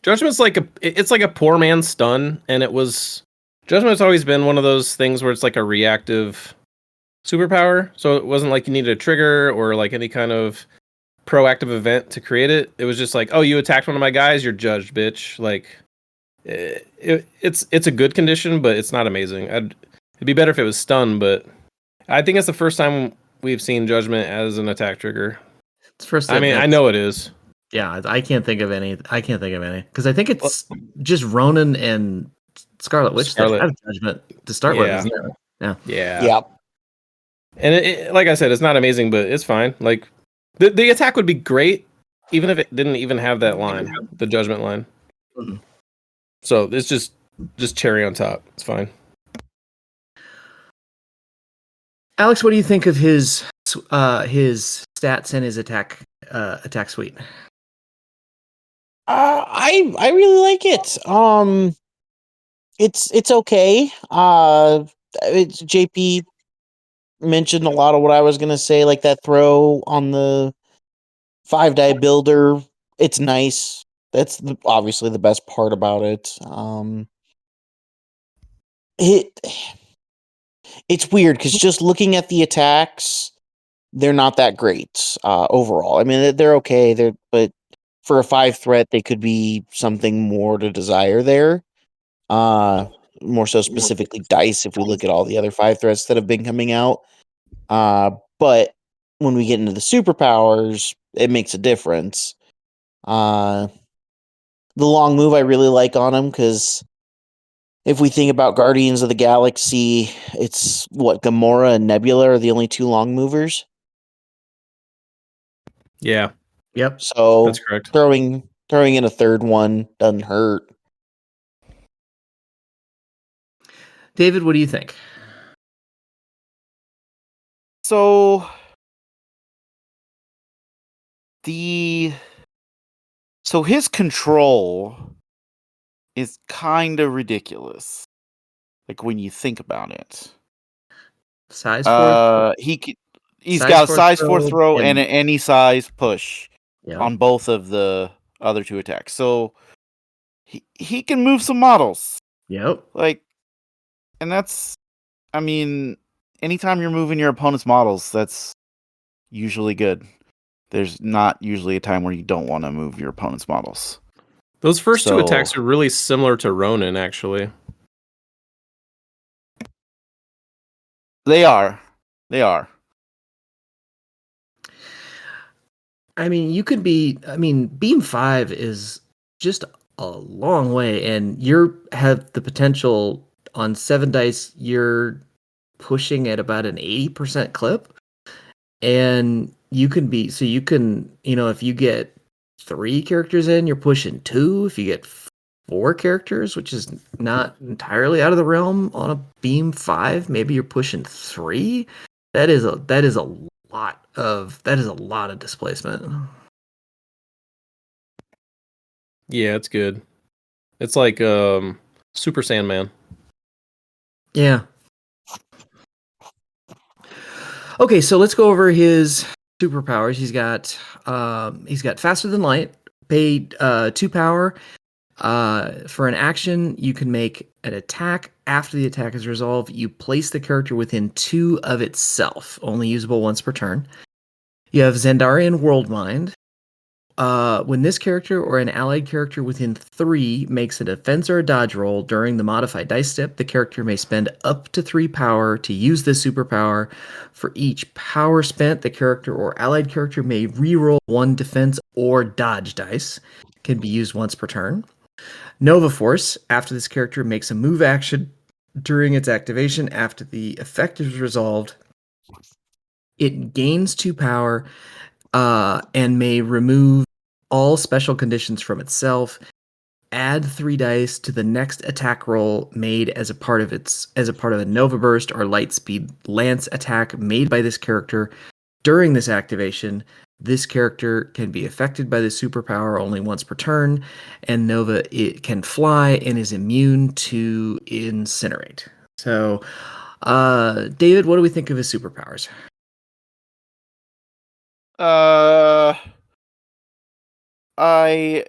Judgment's like it's like a poor man's stun, and Judgment's always been one of those things where it's like a reactive superpower. So it wasn't like you needed a trigger or like any kind of proactive event to create it. It was just like, oh, you attacked one of my guys, you're judged, bitch. Like it's a good condition, but it's not amazing. It'd be better if it was stun, but I think it's the first time we've seen Judgment as an attack trigger. It's first. I mean, I know it is. Yeah, I can't think of any because I think it's just Ronin and Scarlet Witch that have judgment to start with. Isn't it? Yeah. Yep. And it, like I said, it's not amazing, but it's fine. Like the attack would be great, even if it didn't even have that line, the judgment line. Mhm. So it's just cherry on top. It's fine. Alex, what do you think of his stats and his attack suite? I really like it. It's okay. It's JP mentioned a lot of what I was gonna say, like that throw on the 5-die builder. It's nice. That's obviously the best part about it. It's weird because just looking at the attacks, they're not that great overall. I mean, they're okay. But for a 5 threat, they could be something more to desire there. More so specifically dice. If we look at all the other 5 threats that have been coming out, but when we get into the superpowers, it makes a difference. The long move I really like on him because if we think about Guardians of the Galaxy, it's what Gamora and Nebula are the only 2 long movers. Yeah. Yep. So That's correct. throwing in a third one doesn't hurt. David, what do you think? So his control is kind of ridiculous. Like when you think about it. Size 4. He's size got a 4 size 4 throw and and any size push yeah. on both of the other 2 attacks. So he can move some models. Yep. Like, and that's, I mean, anytime you're moving your opponent's models, that's usually good. There's not usually a time where you don't want to move your opponent's models. Those first 2 attacks are really similar to Ronin, actually. They are. I mean, Beam 5 is just a long way, and have the potential on 7 dice, you're pushing at about an 80% clip. And you can, if you get 3 characters in, you're pushing 2. If you get 4 characters, which is not entirely out of the realm on a Beam 5, maybe you're pushing 3. That is a lot of displacement. Yeah, it's good. It's like Super Sandman. Yeah. Okay, so let's go over his superpowers. He's got faster than light, paid 2 power. For an action, you can make an attack. After the attack is resolved, you place the character within 2 of itself, only usable once per turn. You have Zendarian Worldmind. When this character or an allied character within 3 makes a defense or a dodge roll during the modified dice step, the character may spend up to 3 power to use this superpower. For each power spent, the character or allied character may reroll 1 defense or dodge dice. Can be used once per turn. Nova Force, after this character makes a move action during its activation, after the effect is resolved, it gains 2 power and may remove all special conditions from itself. Add 3 dice to the next attack roll made as a part of a Nova Burst or Lightspeed Lance attack made by this character during this activation. This character can be affected by the superpower only once per turn, and Nova it can fly and is immune to incinerate. So, David, what do we think of his superpowers? I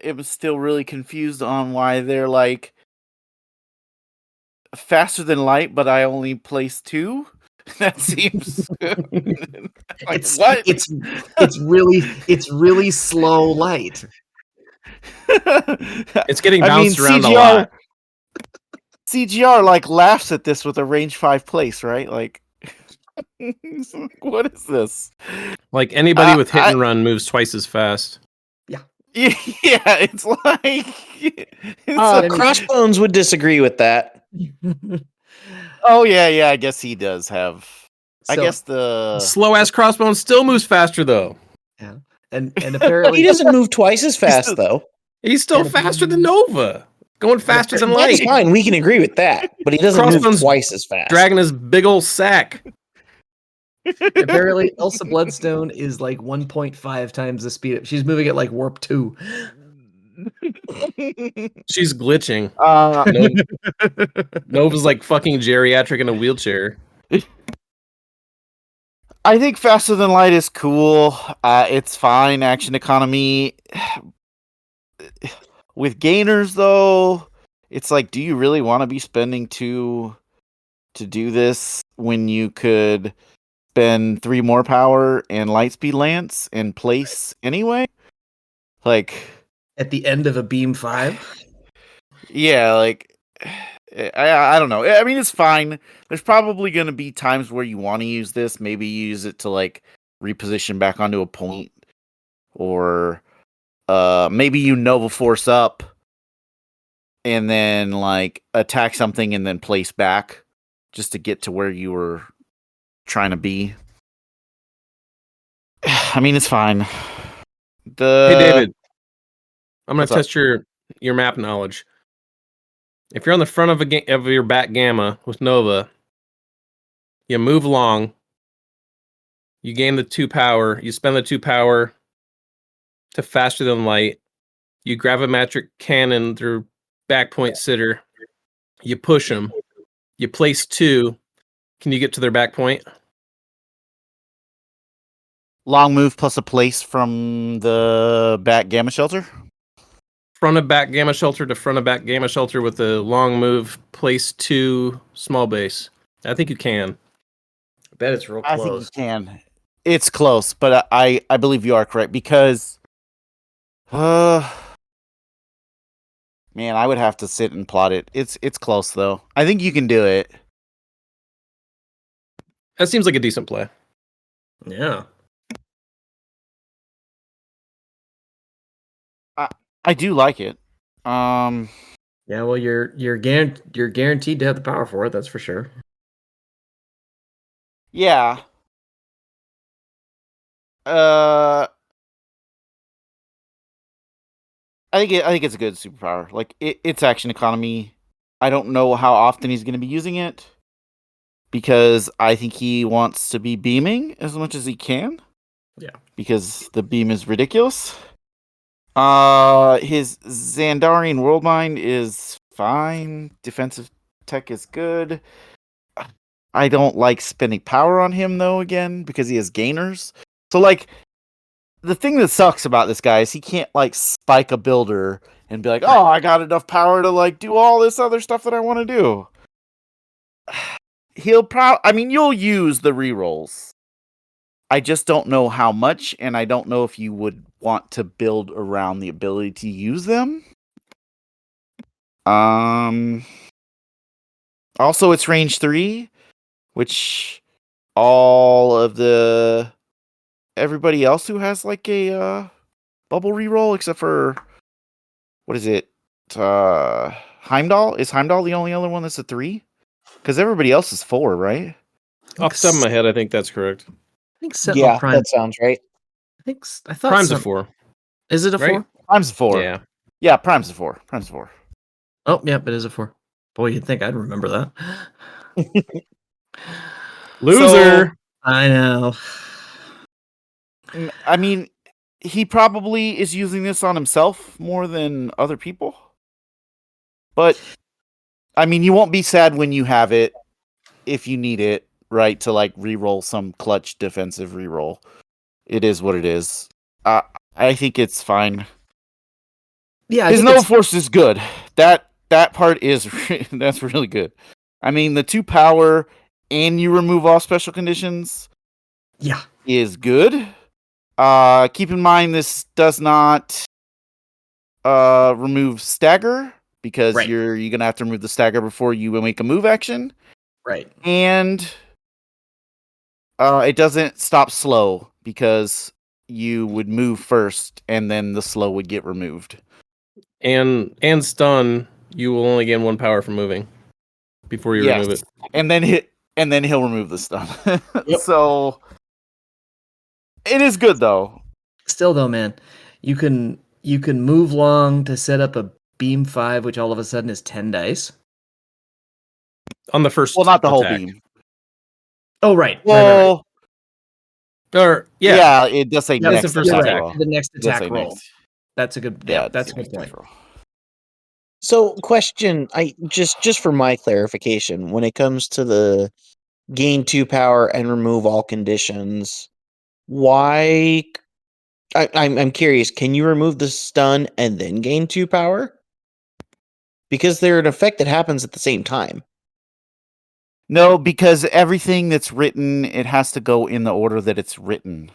am still really confused on why they're like faster than light, but I only place 2. That seems like what? It's really slow light. It's getting I mean, bounced around a lot. CGR like laughs at this with a range 5 place, right? Like, what is this? Like anybody with hit and run moves twice as fast. Yeah, it's like Crossbones would disagree with that. oh yeah, I guess he does have. I So- guess the Slow ass Crossbones still moves faster though. Yeah, and apparently He doesn't move twice as fast, though. He's still faster than Nova. Going faster than light. That's fine. We can agree with that. But he doesn't move Crossbones twice as fast. Dragging his big old sack. apparently Elsa Bloodstone is like 1.5 times the speed. She's moving at like warp 2. She's glitching. uh, Nova's like fucking geriatric in a wheelchair. I think faster than light is cool. It's fine. Action economy with gainers though. It's like, do you really want to be spending 2 to do this when you could spend 3 more power and Lightspeed Lance and place anyway? Like, At the end of a beam 5. yeah, like I don't know. I mean, it's fine. There's probably going to be times where you want to use this. Maybe use it to like reposition back onto a point, or maybe you Nova Force up and then like attack something and then place back just to get to where you were trying to be. I mean, it's fine. Hey David, I'm gonna what's up? test your map knowledge. If you're on the front of your back gamma with Nova, you move along. You gain the 2 power. You spend the 2 power to faster than light. You gravimetric cannon through backpoint sitter. You push them. You place 2. Can you get to their back point? Long move plus a place from the back gamma shelter. Front of back gamma shelter to front of back gamma shelter with a long move. Place 2 small base. I think you can. I bet it's real I think you close. can. It's close, but I believe you are correct because, man, I would have to sit and plot it. It's close though. I think you can do it. That seems like a decent play. Yeah. I do like it. Yeah, well, you're guaranteed to have the power for it. That's for sure. Yeah. I think it's a good superpower. Like it's action economy. I don't know how often he's going to be using it because I think he wants to be beaming as much as he can. Yeah. Because the beam is ridiculous. His Xandarian Worldmind is fine. Defensive tech is good. I don't like spending power on him though again because he has gainers. So like the thing that sucks about this guy is he can't like spike a builder and be like, "Oh, I got enough power to like do all this other stuff that I want to do." You'll use the rerolls. I just don't know how much, and I don't know if you would want to build around the ability to use them. Also, it's range 3, which everybody else who has like a bubble reroll, except for what is it? Heimdall? Is Heimdall the only other one that's a 3? Because everybody else is 4, right? Off the top of my head, I think that's correct. I think Sentinel Prime. that sounds right. I thought Prime's a 4. Is it a right? 4? Prime's a 4. Yeah. Yeah, Prime's a 4. Prime's a 4. Oh, yeah, it is a 4. Boy, you'd think I'd remember that. Loser. I know. I mean, he probably is using this on himself more than other people. But, I mean, you won't be sad when you have it. if you need it, right, to like reroll some clutch defensive reroll. It is what it is. I think it's fine. Yeah, I His think Nova it's Force is good. That part is that's really good. I mean, the 2 power and you remove all special conditions yeah. is good. Keep in mind this does not remove stagger because Right. you're gonna have to remove the stagger before you make a move action, Right. and it doesn't stop slow because you would move first and then the slow would get removed. And stun, you will only gain 1 power from moving before you remove it. and then he'll remove the stun. Yep. So it is good though. Still though, man, you can move long to set up a beam 5, which all of a sudden is 10 dice. On the first Well, not the whole attack. beam. Oh, right. Right. Well, Or yeah, it does say Yep, That's next the first you're attack right. roll. The next It does say attack roll. next. That's a good. Yeah, Yeah, it that's a does say good point. next roll. So, question, I just for my clarification, when it comes to the gain 2 power and remove all conditions, why? I'm curious. Can you remove the stun and then gain 2 power? Because they're an effect that happens at the same time. No, because everything that's written, it has to go in the order that it's written.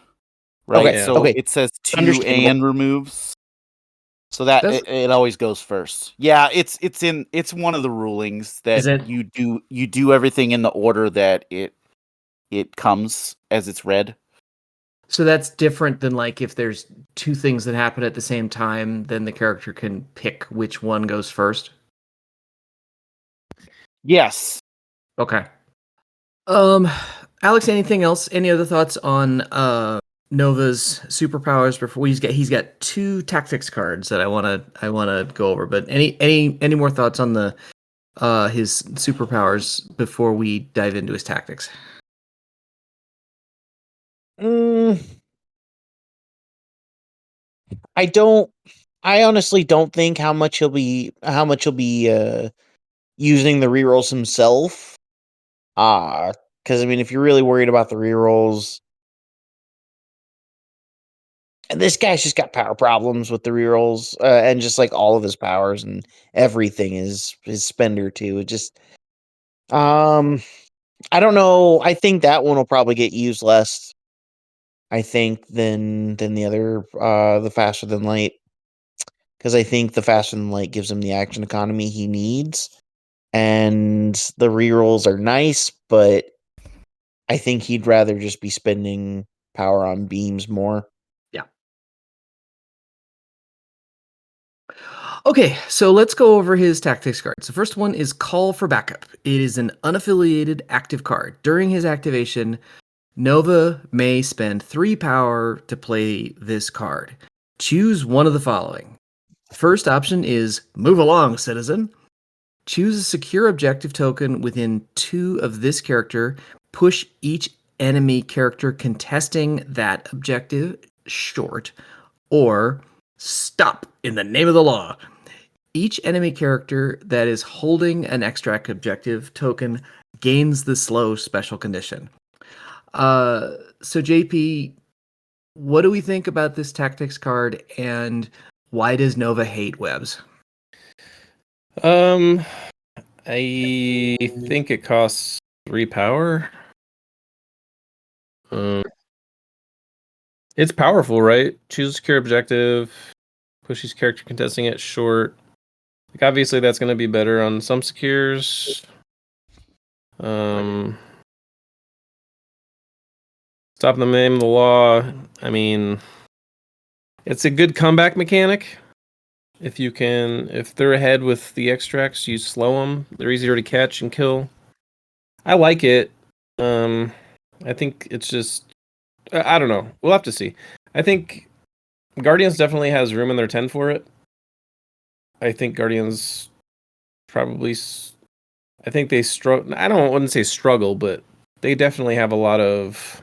Right? Okay, So okay. it says 2 Understandable. and removes. So that Does- it always goes first. Yeah, it's one of the rulings that Is it? you do everything in the order that it comes as it's read. So that's different than like if there's 2 things that happen at the same time, then the character can pick which one goes first. Yes. Okay. Alex, anything else? Any other thoughts on Nova's superpowers before he's got 2 tactics cards that I wanna go over, but any more thoughts on the his superpowers before we dive into his tactics? I honestly don't think how much he'll be using the rerolls himself. Because I mean, if you're really worried about the rerolls, and this guy's just got power problems with the rerolls, and just like all of his powers and everything is his spender too. It just, I don't know. I think that one will probably get used less. I think than the other, the faster than light, because I think the faster than light gives him the action economy he needs, and the rerolls are nice, but I think he'd rather just be spending power on beams more. Yeah. Okay, so let's go over his tactics cards. The first one is Call for Backup. It is an unaffiliated active card. During his activation, Nova may spend 3 power to play this card. Choose one of the following. First option is Move Along, Citizen. Choose a secure objective token within 2 of this character. Push each enemy character contesting that objective short, or Stop in the name of the law. Each enemy character that is holding an extract objective token gains the slow special condition. So JP, what do we think about this tactics card, and why does Nova hate webs? I think it costs 3 power. It's powerful, right? Choose a secure objective. Push each character contesting it short. Like obviously that's going to be better on some secures. Stop in the name of the law. I mean, it's a good comeback mechanic. If they're ahead with the extracts, you slow them. They're easier to catch and kill. I like it. I think it's just, I don't know. We'll have to see. I think Guardians definitely has room in their 10 for it. I think Guardians probably, I think they struggle. I wouldn't say struggle, but they definitely have a lot of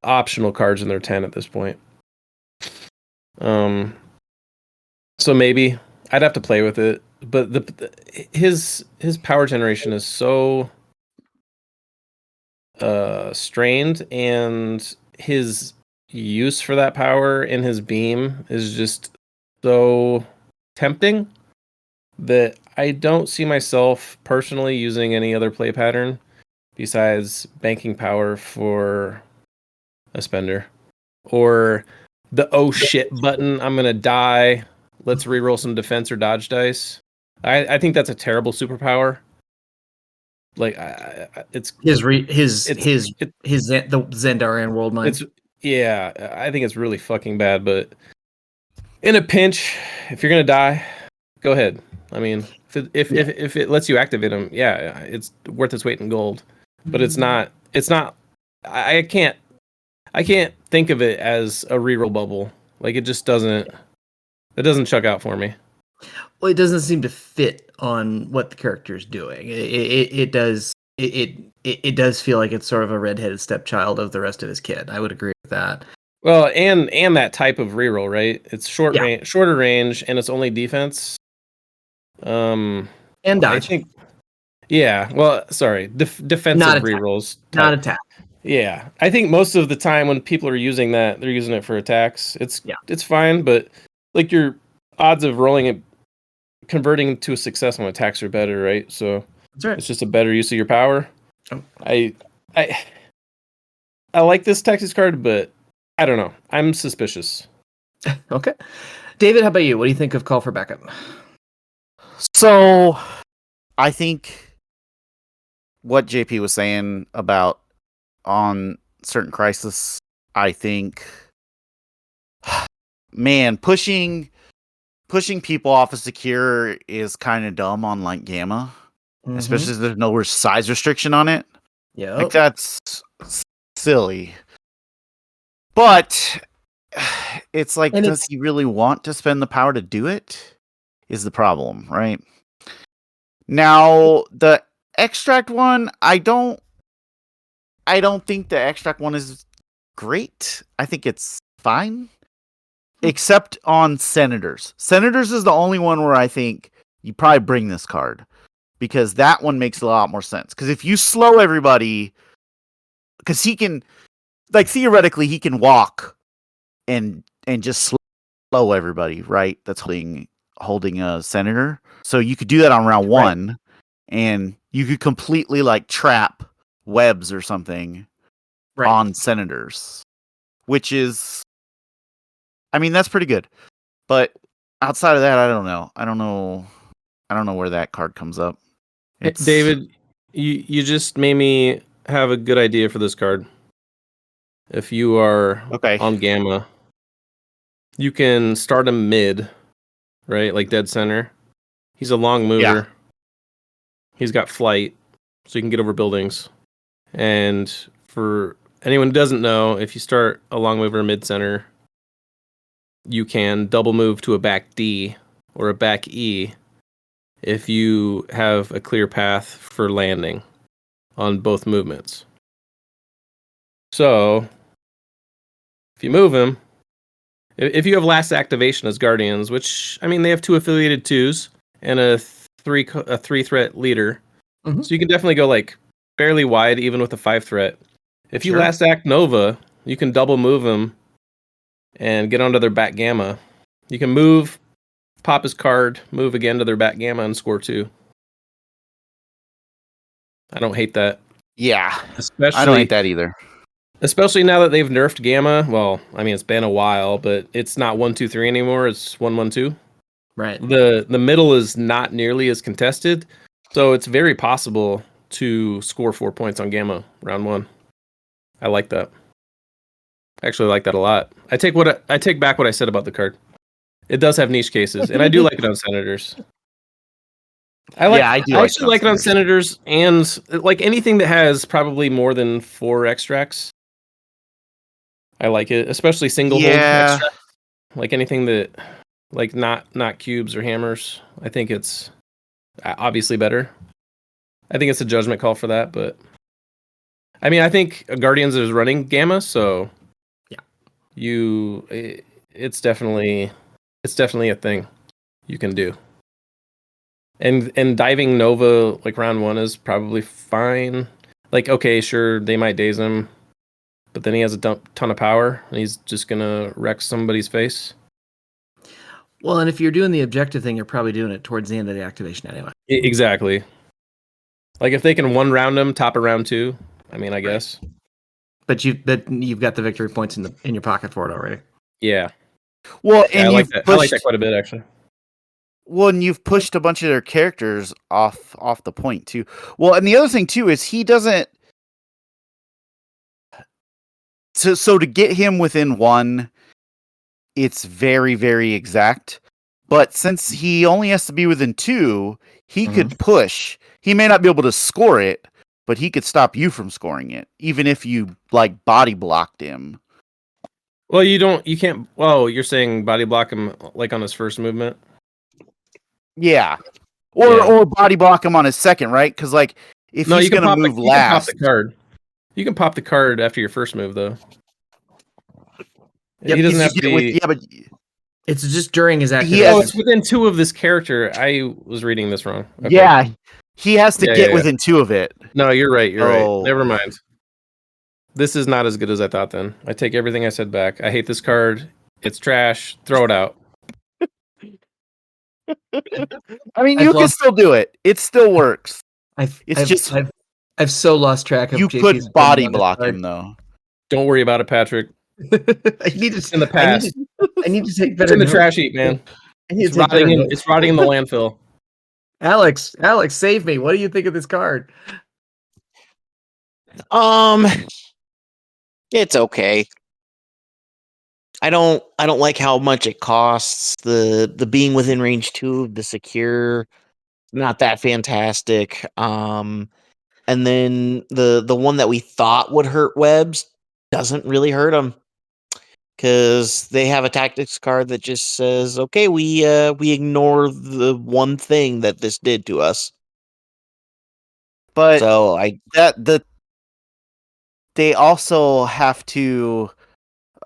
optional cards in their 10 at this point. So maybe I'd have to play with it. but his power generation is so strained, and his use for that power in his beam is just so tempting that I don't see myself personally using any other play pattern besides banking power for a spender, or the oh shit button, I'm gonna die, let's reroll some defense or dodge dice. I think that's a terrible superpower. Like it's the Zendarian world mind. it's yeah, I think it's really fucking bad. But in a pinch, if you're gonna die, go ahead. I mean, if it lets you activate them, yeah, it's worth its weight in gold. But it's not. It's not. I can't. I can't think of it as a reroll bubble. Like it just doesn't. It doesn't chuck out for me. Well, it doesn't seem to fit on what the character is doing. It does. It does feel like it's sort of a redheaded stepchild of the rest of his kid. I would agree with that. Well, and that type of reroll, right? It's shorter range, and it's only defense. And dodge. I think. Yeah. Well, sorry. Defensive Not rerolls. Not attack. Yeah, I think most of the time when people are using that, they're using it for attacks. It's fine, but like your odds of rolling it, converting to a success on attacks are better, right? So That's right. it's just a better use of your power. Oh. I like this Texas card, but I don't know. I'm suspicious. Okay, David, how about you? What do you think of Call for Backup? So, I think what JP was saying about on certain crisis, I think, man, pushing people off of secure is kind of dumb on like Gamma, especially if there's no size restriction on it. Yeah, Like that's silly. But it's like, and does he really want to spend the power to do it? Is the problem, right? Now the extract one, I don't think the extract one is great. I think it's fine. Except on Senators. Senators is the only one where I think you probably bring this card. Because that one makes a lot more sense. Because if you slow everybody, because he can, like theoretically, he can walk and just slow everybody, right? That's holding a Senator. So you could do that on round one, and you could completely like trap webs or something on Senators, which is, I mean, that's pretty good. But outside of that, I don't know. I don't know where that card comes up. David, you just made me have a good idea for this card. If you are on Gamma, you can start him mid, right? Like dead center. He's a long mover. Yeah. He's got flight, so you can get over buildings. And for anyone who doesn't know, if you start a long mover mid center, you can double move to a back D or a back E if you have a clear path for landing on both movements. So, if you move him, if you have last activation as Guardians, which, I mean, they have 2 affiliated 2s and a 3 threat leader. Mm-hmm. So you can definitely go like fairly wide even with a 5 threat. If you last act Nova, you can double move him and get onto their back Gamma. You can move, pop his card, move again to their back Gamma and score 2. I don't hate that. Yeah, I don't hate that either. Especially now that they've nerfed Gamma. Well, I mean, it's been a while, but it's not 1-2-3 anymore. It's 1-1-2. Right. The middle is not nearly as contested, so it's very possible to score 4 points on Gamma round 1. I like that. I actually like that a lot. I take back what I said about the card. It does have niche cases, and I do like it on Senators. I actually like it on Senators, and like anything that has probably more than 4 extracts. I like it, especially single hold extracts. Like anything that, like not cubes or hammers. I think it's obviously better. I think it's a judgment call for that, but I mean, I think Guardians is running Gamma, so yeah, it's definitely a thing you can do. And diving Nova like round 1 is probably fine. Like, okay, sure, they might daze him, but then he has a ton of power, and he's just gonna wreck somebody's face. Well, and if you're doing the objective thing, you're probably doing it towards the end of the activation anyway. Exactly. Like if they can one round him, top of round 2. I mean, I guess. But you've got the victory points in your pocket for it already. Yeah. Well, Yeah, and I like you've that. I pushed, like that quite a bit, actually. well, and you've pushed a bunch of their characters off the point too. Well, and the other thing too is he doesn't. So to get him within 1, it's very, very exact. But since he only has to be within 2, he could push. He may not be able to score it, but he could stop you from scoring it, even if you like body blocked him. Well, you can't. Oh, you're saying body block him like on his first movement? Yeah. Yeah. Or body block him on his second, right? Because like if he's going to move last, you can pop the card. You can pop the card after your first move, though. yeah, He doesn't have because to be. but It's just during his He activation. has- Oh, it's within 2 of this character. I was reading this wrong. Okay. yeah, he has to Yeah, get yeah. within 2 of it. No, you're right. You're Oh. right. Never mind. This is not as good as I thought. Then I take everything I said back. I hate this card. It's trash. Throw it out. I mean, I've you can lost- still do it. It still works. I've so lost track of you JP's could body opinion on this block card. him though. Don't worry about it, Patrick. I need to It's in the past. I need to take It's better in the notes. trash heap, man. I need It's to take better rotting in. notes. It's rotting in the landfill. Alex, save me. What do you think of this card? It's okay. I don't like how much it costs. The being within range 2 of the secure, not that fantastic. And then the one that we thought would hurt webs doesn't really hurt them, because they have a tactics card that just says, okay, we ignore the one thing that this did to us. But So they also have to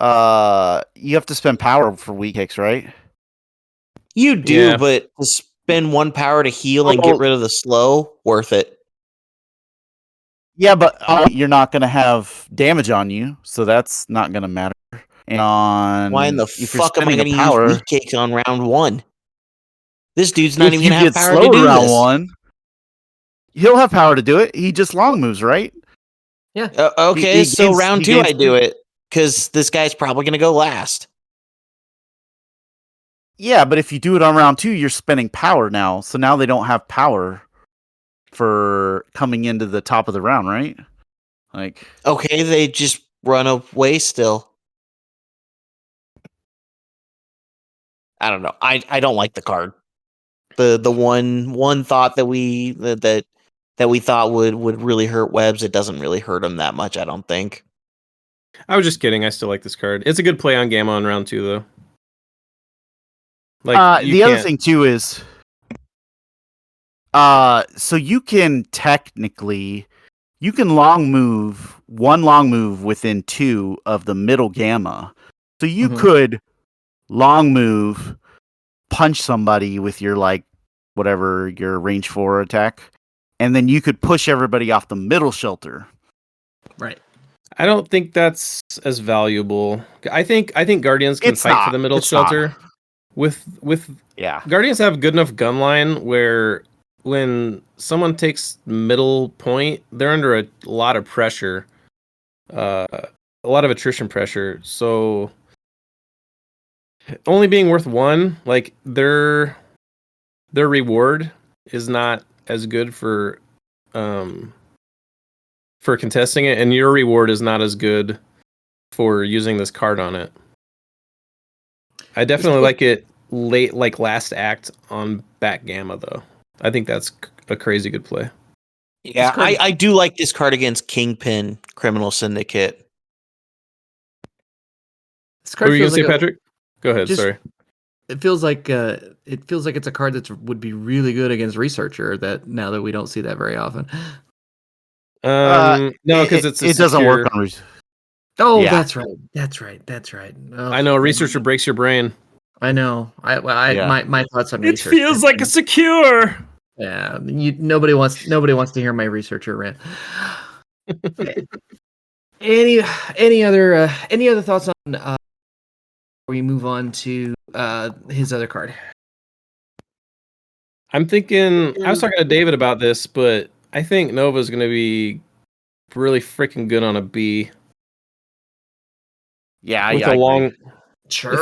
you have to spend power for weak kicks, right? you do, Yeah. but to spend 1 power to heal and Oh. get rid of the slow, worth it. Yeah, but you're not going to have damage on you, so that's not going to matter. And on Why in the if you're fuck am I spending going a to power, use weak kicks on round 1? This dude's not if even you going to have get power to slowed do round this. 1, he'll have power to do it. He just long moves, right? Okay, he so gains- round he 2 gains I do it, because this guy's probably going to go last. Yeah, but if you do it on round 2, you're spending power now. So now they don't have power for coming into the top of the round, right? Like, Okay, they just run away still. I don't know. I don't like the card. The one thought that we thought would really hurt webs, it doesn't really hurt them that much, I don't think. I was just kidding. I still like this card. It's a good play on Gamma on round 2, though. Like the other thing too is, so you can technically, you can long move within 2 of the middle gamma. So you could long move, punch somebody with your like whatever your range 4 attack, and then you could push everybody off the middle shelter. Right. I don't think that's as valuable. I think Guardians can It's fight for not. the middle It's shelter. not. With Yeah. Guardians have good enough gun line where when someone takes middle point, they're under a lot of pressure, a lot of attrition pressure. So only being worth 1, like their reward is not as good for contesting it, and your reward is not as good for using this card on it. I definitely like it late, like last act on back gamma, though. I think that's a crazy good play. Yeah, I do like this card against Kingpin, Criminal Syndicate. This What card were you gonna feels say, like Patrick? Go ahead. just- Sorry. it feels like it's a card that would be really good against Researcher. That now that we don't see that very often. No, because it doesn't work on. Oh, Yeah. that's right. Oh, I know Researcher breaks your brain. I know. Yeah. My thoughts on It Researcher. feels like a secure. Yeah, nobody wants to hear my researcher rant. Any other thoughts on we move on to his other card? I'm thinking. I was talking to David about this, but I think Nova's going to be really freaking good on a B. Yeah, With I a agree. long, Sure.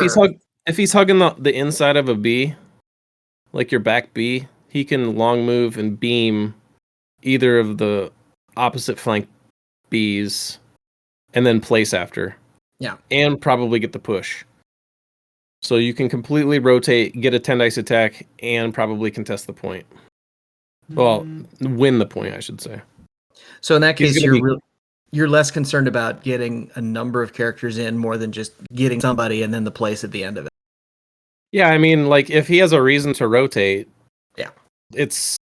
if he's hugging the inside of a B, like your back B, he can long move and beam either of the opposite flank Bs, and then place after. Yeah. And probably get the push. So you can completely rotate, get a 10 dice attack, and probably contest the point. Well, win the point, I should say. So in that He's case, gonna you're less concerned about getting a number of characters in more than just getting somebody and then the place at the end of it. Yeah, I mean, like, if he has a reason to rotate, Yeah. it's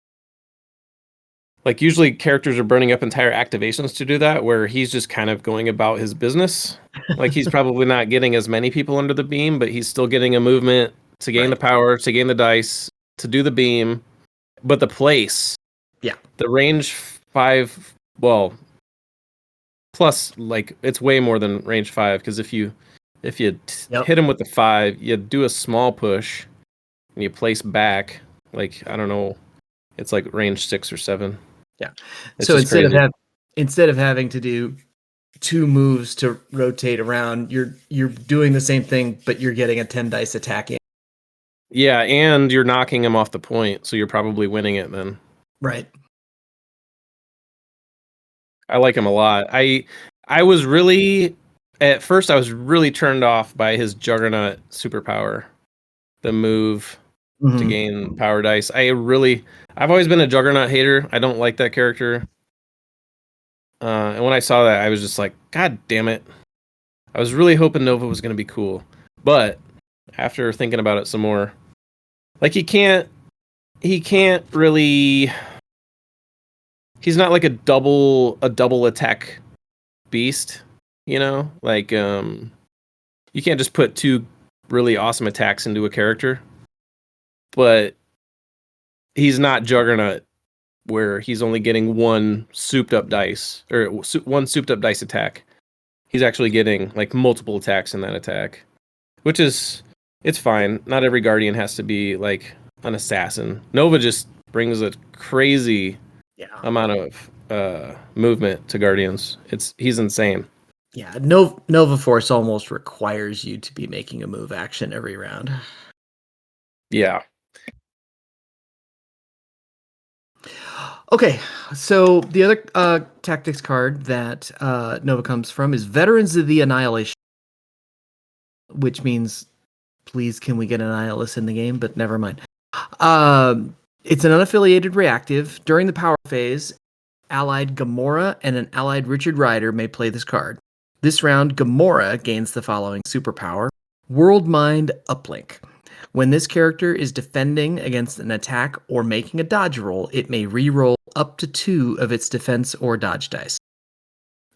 like usually characters are burning up entire activations to do that, where he's just kind of going about his business. Like, he's probably not getting as many people under the beam, but he's still getting a movement to gain the power, to gain the dice, to do the beam. But the place, the range 5, well, plus, like, it's way more than range 5, because if you hit him with the 5, you do a small push and you place back, like, I don't know, it's like range 6 or 7. Yeah. It's so just crazy. instead of having to do 2 moves to rotate around, you're doing the same thing, but you're getting a 10 dice attack in. Yeah, and you're knocking him off the point, so you're probably winning it then. Right. I like him a lot. I was really, at first I was really turned off by his Juggernaut superpower, the move to gain power dice. I've always been a Juggernaut hater. I don't like that character. And when I saw that, I was just like, God damn it. I was really hoping Nova was going to be cool. But after thinking about it some more, like, he can't really, he's not like a double attack beast, you know? Like, you can't just put 2 really awesome attacks into a character. But he's not Juggernaut, where he's only getting 1 souped up dice, or 1 souped up dice attack. He's actually getting, like, multiple attacks in that attack, which is, it's fine. Not every Guardian has to be like an assassin. Nova just brings a crazy amount of movement to Guardians. He's insane. Yeah, Nova Force almost requires you to be making a move action every round. Yeah. Okay, so the other tactics card that Nova comes from is Veterans of the Annihilation, which means, please, can we get an Annihilus in the game? But never mind. It's an unaffiliated reactive. During the power phase, allied Gamora and an allied Richard Rider may play this card. This round, Gamora gains the following superpower: World Mind Uplink. When this character is defending against an attack or making a dodge roll, it may re-roll up to 2 of its defense or dodge dice.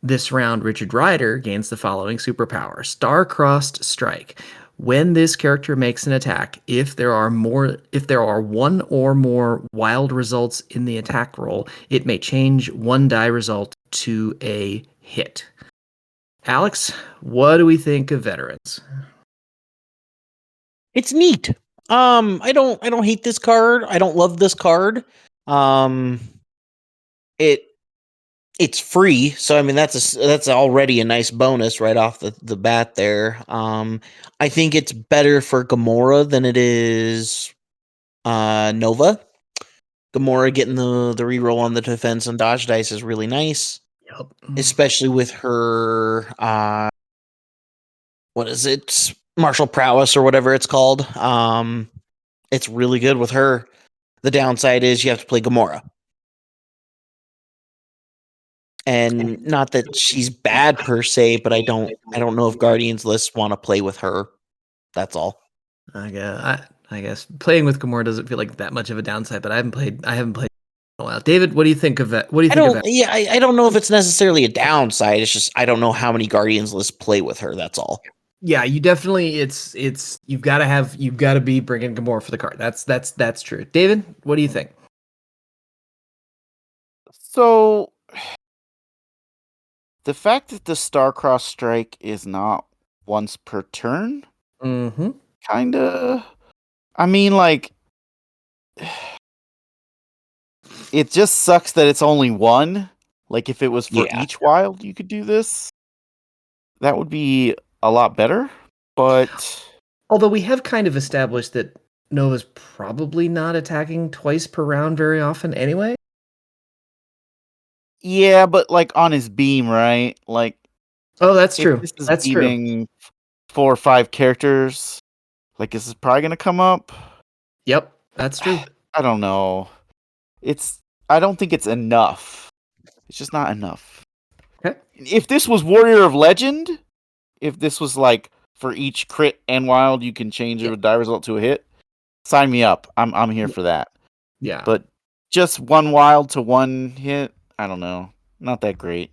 This round, Richard Rider gains the following superpower: Star-Crossed Strike. When this character makes an attack, if there are 1 or more wild results in the attack roll, it may change 1 die result to a hit. Alex, what do we think of Veterans? It's neat. I don't hate this card. I don't love this card. It's free, so I mean that's already a nice bonus right off the bat there. I think it's better for Gamora than it is Nova. Gamora getting the reroll on the defense and dodge dice is really nice. Yep. Especially with her what is it? Martial prowess or whatever it's called. It's really good with her. The downside is you have to play Gamora. And not that she's bad per se, but I don't know if Guardians lists want to play with her. That's all. I guess playing with Gamora doesn't feel like that much of a downside, but I haven't played in a while. David, what do you think of that? What do you think of that? Yeah, I don't know if it's necessarily a downside. It's just I don't know how many Guardians lists play with her. That's all. Yeah, you definitely you've got to be bringing Gamora for the card. That's true. David, what do you think? So the fact that the Star-Crossed Strike is not once per turn, Mm-hmm. kinda. I mean, like, it just sucks that it's only one. Like, if it was for Yeah. each wild, you could do this. That would be a lot better. But Although we have kind of established that Nova's probably not attacking twice per round very often anyway. yeah, but like on his beam, right? Like, Oh, that's if true. this is That's true. beaming 4 or 5 characters, like, is this probably gonna come up? Yep, that's true. I don't know. I don't think it's enough. It's just not enough. Okay. If this was Warrior of Legend, if this was like for each crit and wild you can change a die result to a hit, sign me up. I'm here for that. Yeah. But just one wild to one hit, I don't know. Not that great.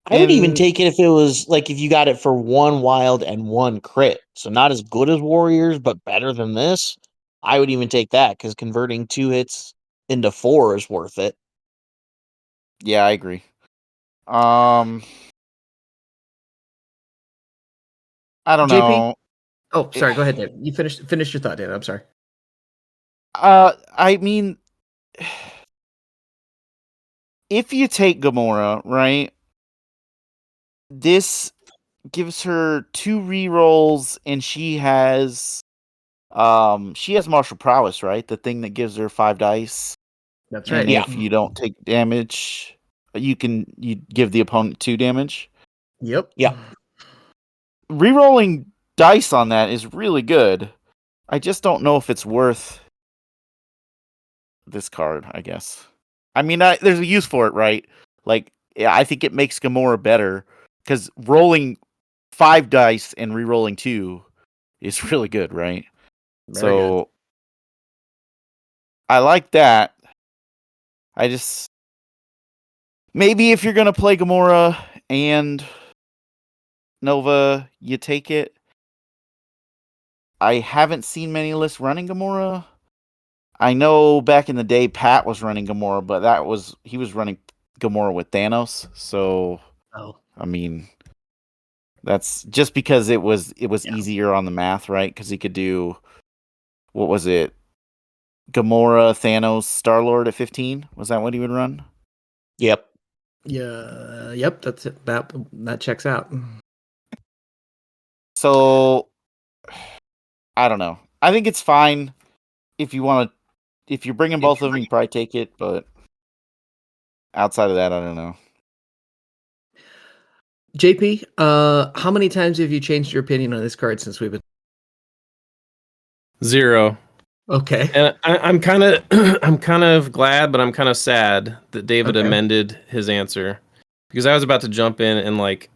I would even And- take it if it was like if you got it for one wild and one crit. So not as good as Warriors, but better than this. I would even take that because converting 2 hits into 4 is worth it. Yeah, I agree. I don't JP? know. Oh, sorry. Go ahead, Dave. You finish your thought, David. I'm sorry. I mean, if you take Gamora, right? This gives her 2 rerolls, and she has martial prowess, right? The thing that gives her 5 dice. That's right. And Yeah. if you don't take damage, you give the opponent 2 damage. Yep. Yeah. Rerolling dice on that is really good. I just don't know if it's worth this card, I guess. I mean, there's a use for it, right? Like, yeah, I think it makes Gamora better because rolling 5 dice and rerolling 2 is really good, right? Very good. I like that. I just maybe if you're gonna play Gamora and Nova, you take it. I haven't seen many lists running Gamora. I know back in the day Pat was running Gamora, but he was running Gamora with Thanos. So Oh. I mean, that's just because it was Yeah. easier on the math, right? Because he could do, what was it? Gamora, Thanos, Star-Lord at 15. Was that what he would run? Yep. Yeah. Yep. That's it. That checks out. So I don't know. I think it's fine if you want to. If you're bringing both of them, you probably take it. But outside of that, I don't know. JP, how many times have you changed your opinion on this card since we've been? 0. Okay. And I'm kind of I'm kind of glad, but I'm kind of sad that David Okay. amended his answer because I was about to jump in and like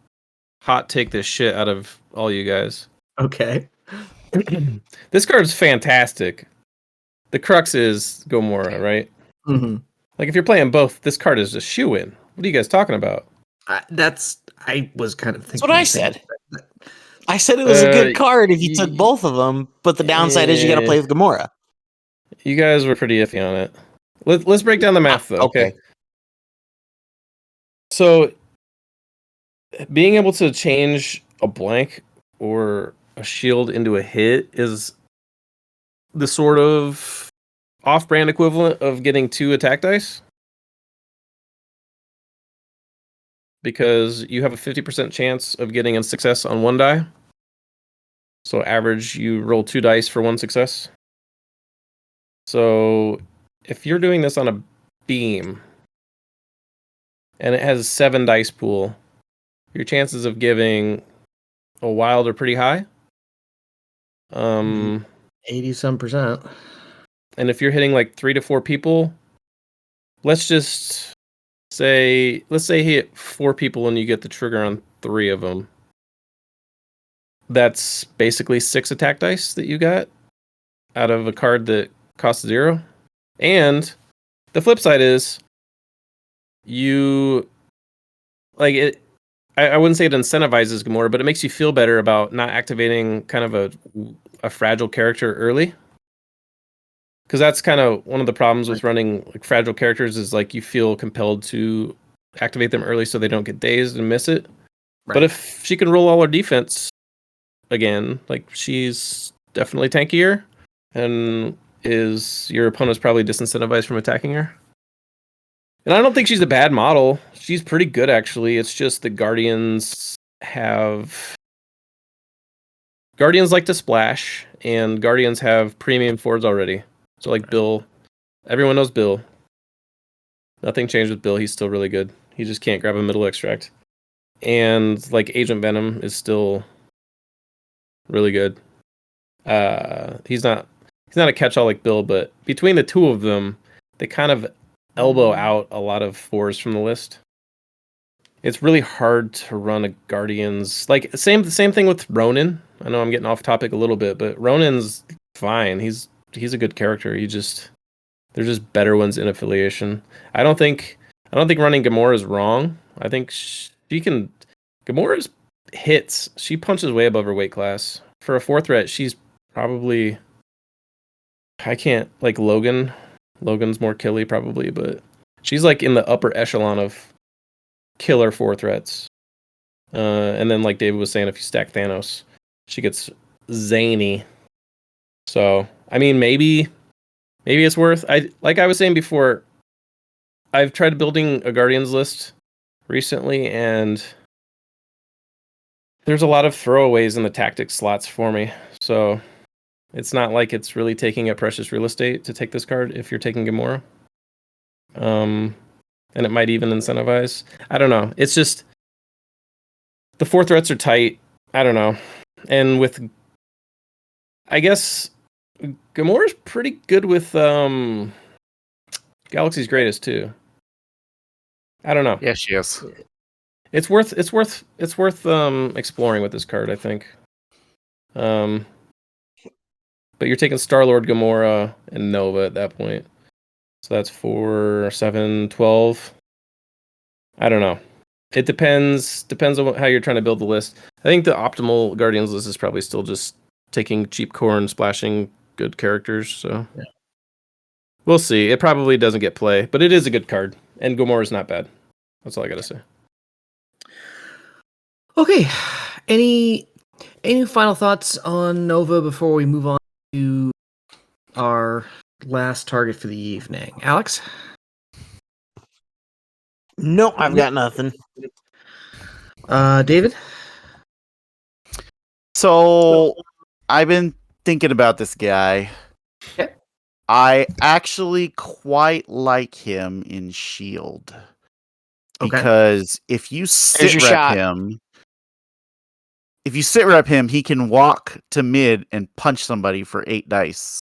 hot take this shit out of all you guys. Okay. This card's fantastic. The crux is Gomorrah, right? Mm-hmm. Like if you're playing both, this card is a shoe in. What are you guys talking about? I was kind of thinking. That's what I the same said. thing. I said it was a good card if you took y- both of them, but the downside is you got to play with Gamora. You guys were pretty iffy on it. Let's break down the math though. Okay. So being able to change a blank or a shield into a hit is the sort of off-brand equivalent of getting 2 attack dice. Because you have a 50% chance of getting a success on 1 die. So average, you roll 2 dice for 1 success. So if you're doing this on a beam and it has 7 dice pool, your chances of giving a wild are pretty high. 80-some%. And if you're hitting like 3 to 4 people, let's say he hit 4 people and you get the trigger on 3 of them. That's basically 6 attack dice that you got out of a card that costs 0. And the flip side is you like it. I wouldn't say it incentivizes Gamora, but it makes you feel better about not activating kind of a fragile character early. because that's kind of one of the problems with running like fragile characters is like you feel compelled to activate them early so they don't get dazed and miss it. Right. But if she can roll all her defense again, like she's definitely tankier, and your opponent's probably disincentivized from attacking her. And I don't think she's a bad model. She's pretty good actually. It's just the Guardians like to splash, and Guardians have premium Fords already. So like Bill, everyone knows Bill. Nothing changed with Bill. He's still really good. He just can't grab a middle extract. And like Agent Venom is still really good. He's not a catch-all like Bill, but between the two of them, they kind of elbow out a lot of 4s from the list. It's really hard to run a Guardians like same thing with Ronin. I know I'm getting off topic a little bit, but Ronin's fine. He's a good character. There's just better ones in affiliation. I don't think running Gamora is wrong. I think Gamora's hits. She punches way above her weight class. For a 4 threat, she's probably I can't like Logan. Logan's more killy probably, but she's like in the upper echelon of killer 4 threats. And then like David was saying, if you stack Thanos, she gets zany. So I mean maybe it's worth. Like I was saying before, I've tried building a Guardians list recently, and there's a lot of throwaways in the tactics slots for me. So it's not like it's really taking up precious real estate to take this card if you're taking Gamora. And it might even incentivize. I don't know. It's just the 4 threats are tight. I don't know. And with I guess Gamora's pretty good with Galaxy's Greatest too. I don't know. Yeah, she is. It's worth exploring with this card, I think. But you're taking Star-Lord, Gamora, and Nova at that point. So that's 4, 7, 12. I don't know. It depends on how you're trying to build the list. I think the optimal Guardians list is probably still just taking cheap core and splashing good characters. So yeah. We'll see. It probably doesn't get play, but it is a good card. And Gamora's not bad. That's all I gotta say. Okay. Any final thoughts on Nova before we move on to our last target for the evening? Alex? No, I've got nothing. David? So I've been thinking about this guy. Okay. I actually quite like him in Shield. Because if you sit rep him, he can walk to mid and punch somebody for 8 dice.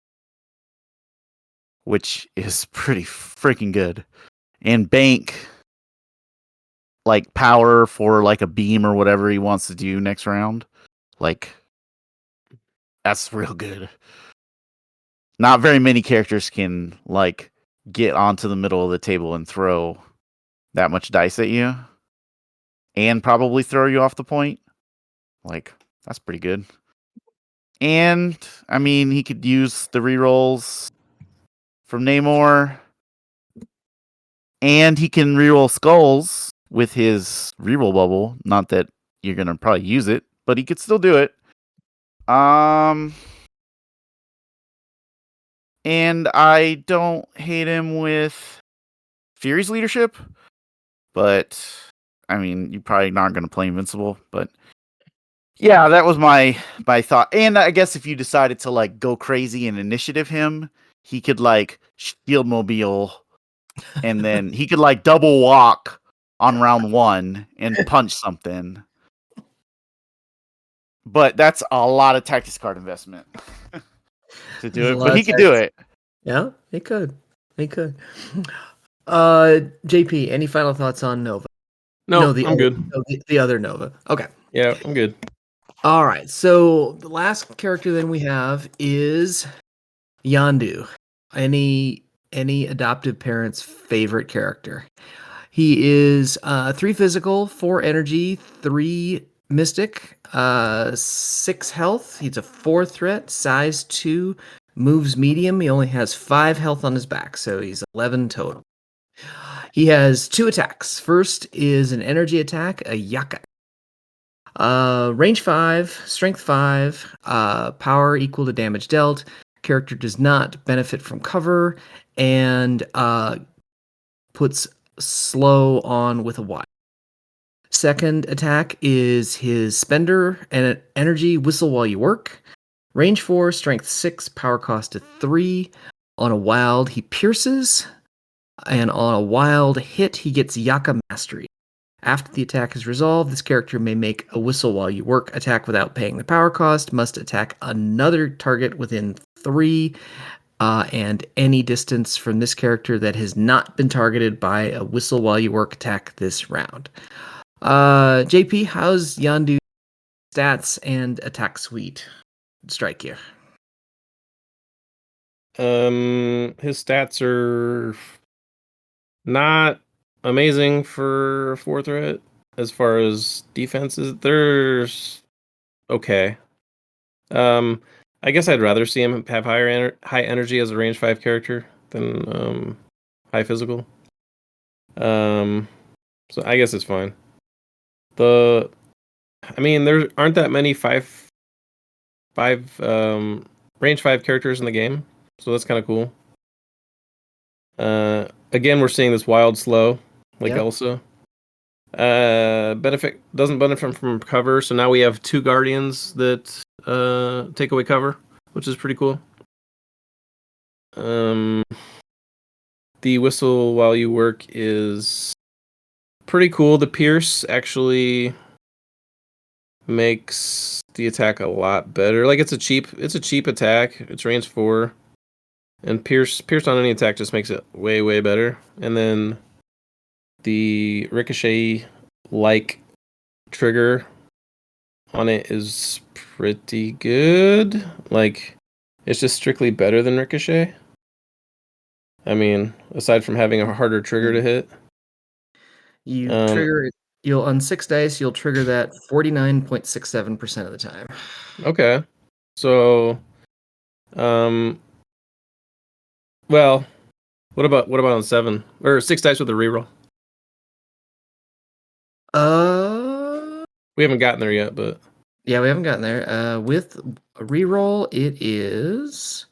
Which is pretty freaking good. And bank like power for like a beam or whatever he wants to do next round. Like that's real good. Not very many characters can like get onto the middle of the table and throw that much dice at you and probably throw you off the point. Like that's pretty good. And I mean, he could use the rerolls from Namor, and he can reroll skulls with his reroll bubble. Not that you're gonna probably use it, but he could still do it. And I don't hate him with Fury's leadership, but I mean, you're probably not gonna play Invincible, but yeah, that was my thought. And I guess if you decided to like go crazy and initiative him, he could like shield mobile, and then he could like double walk on round 1 and punch something. But that's a lot of tactics card investment to do it. But he could do it. Yeah, he could. JP, any final thoughts on Nova? No, I'm good. The other Nova. Okay. Yeah, I'm good. All right. So the last character then we have is Yondu. Any adoptive parent's favorite character. He is 3 physical, 4 energy, 3 mystic, 6 health. He's a 4 threat, size 2, moves medium. He only has 5 health on his back, so he's 11 total. He has 2 attacks. First is an energy attack, a Yaka. Range 5, strength 5, power equal to damage dealt. Character does not benefit from cover, and puts slow on with a Y. Second attack is his spender and an energy whistle while you work. Range 4, strength 6, power cost of 3. On a wild, he pierces, and on a wild hit, he gets Yaka Mastery. After the attack is resolved, this character may make a whistle while you work attack without paying the power cost, must attack another target within 3, and any distance from this character that has not been targeted by a whistle while you work attack this round. JP, how's Yondu stats and attack suite strike you? His stats are not amazing for 4 threat. As far as defenses, they're okay. I guess I'd rather see him have high energy as a range 5 character than high physical. So I guess it's fine. There aren't that many range 5 characters in the game, so that's kind of cool. Again, we're seeing this wild slow, like Elsa. Doesn't benefit from cover, so now we have 2 guardians that take away cover, which is pretty cool. The whistle while you work is pretty cool. The pierce actually makes the attack a lot better. Like it's a cheap attack. It's range 4. And pierce on any attack just makes it way better. And then the ricochet like trigger on it is pretty good. Like it's just strictly better than ricochet. I mean, aside from having a harder trigger to hit. You trigger it. You'll on 6 dice, you'll trigger that 49.67% of the time. Okay. So well, what about on 7 or 6 dice with a reroll? We haven't gotten there yet, but yeah, we haven't gotten there. With a reroll, it is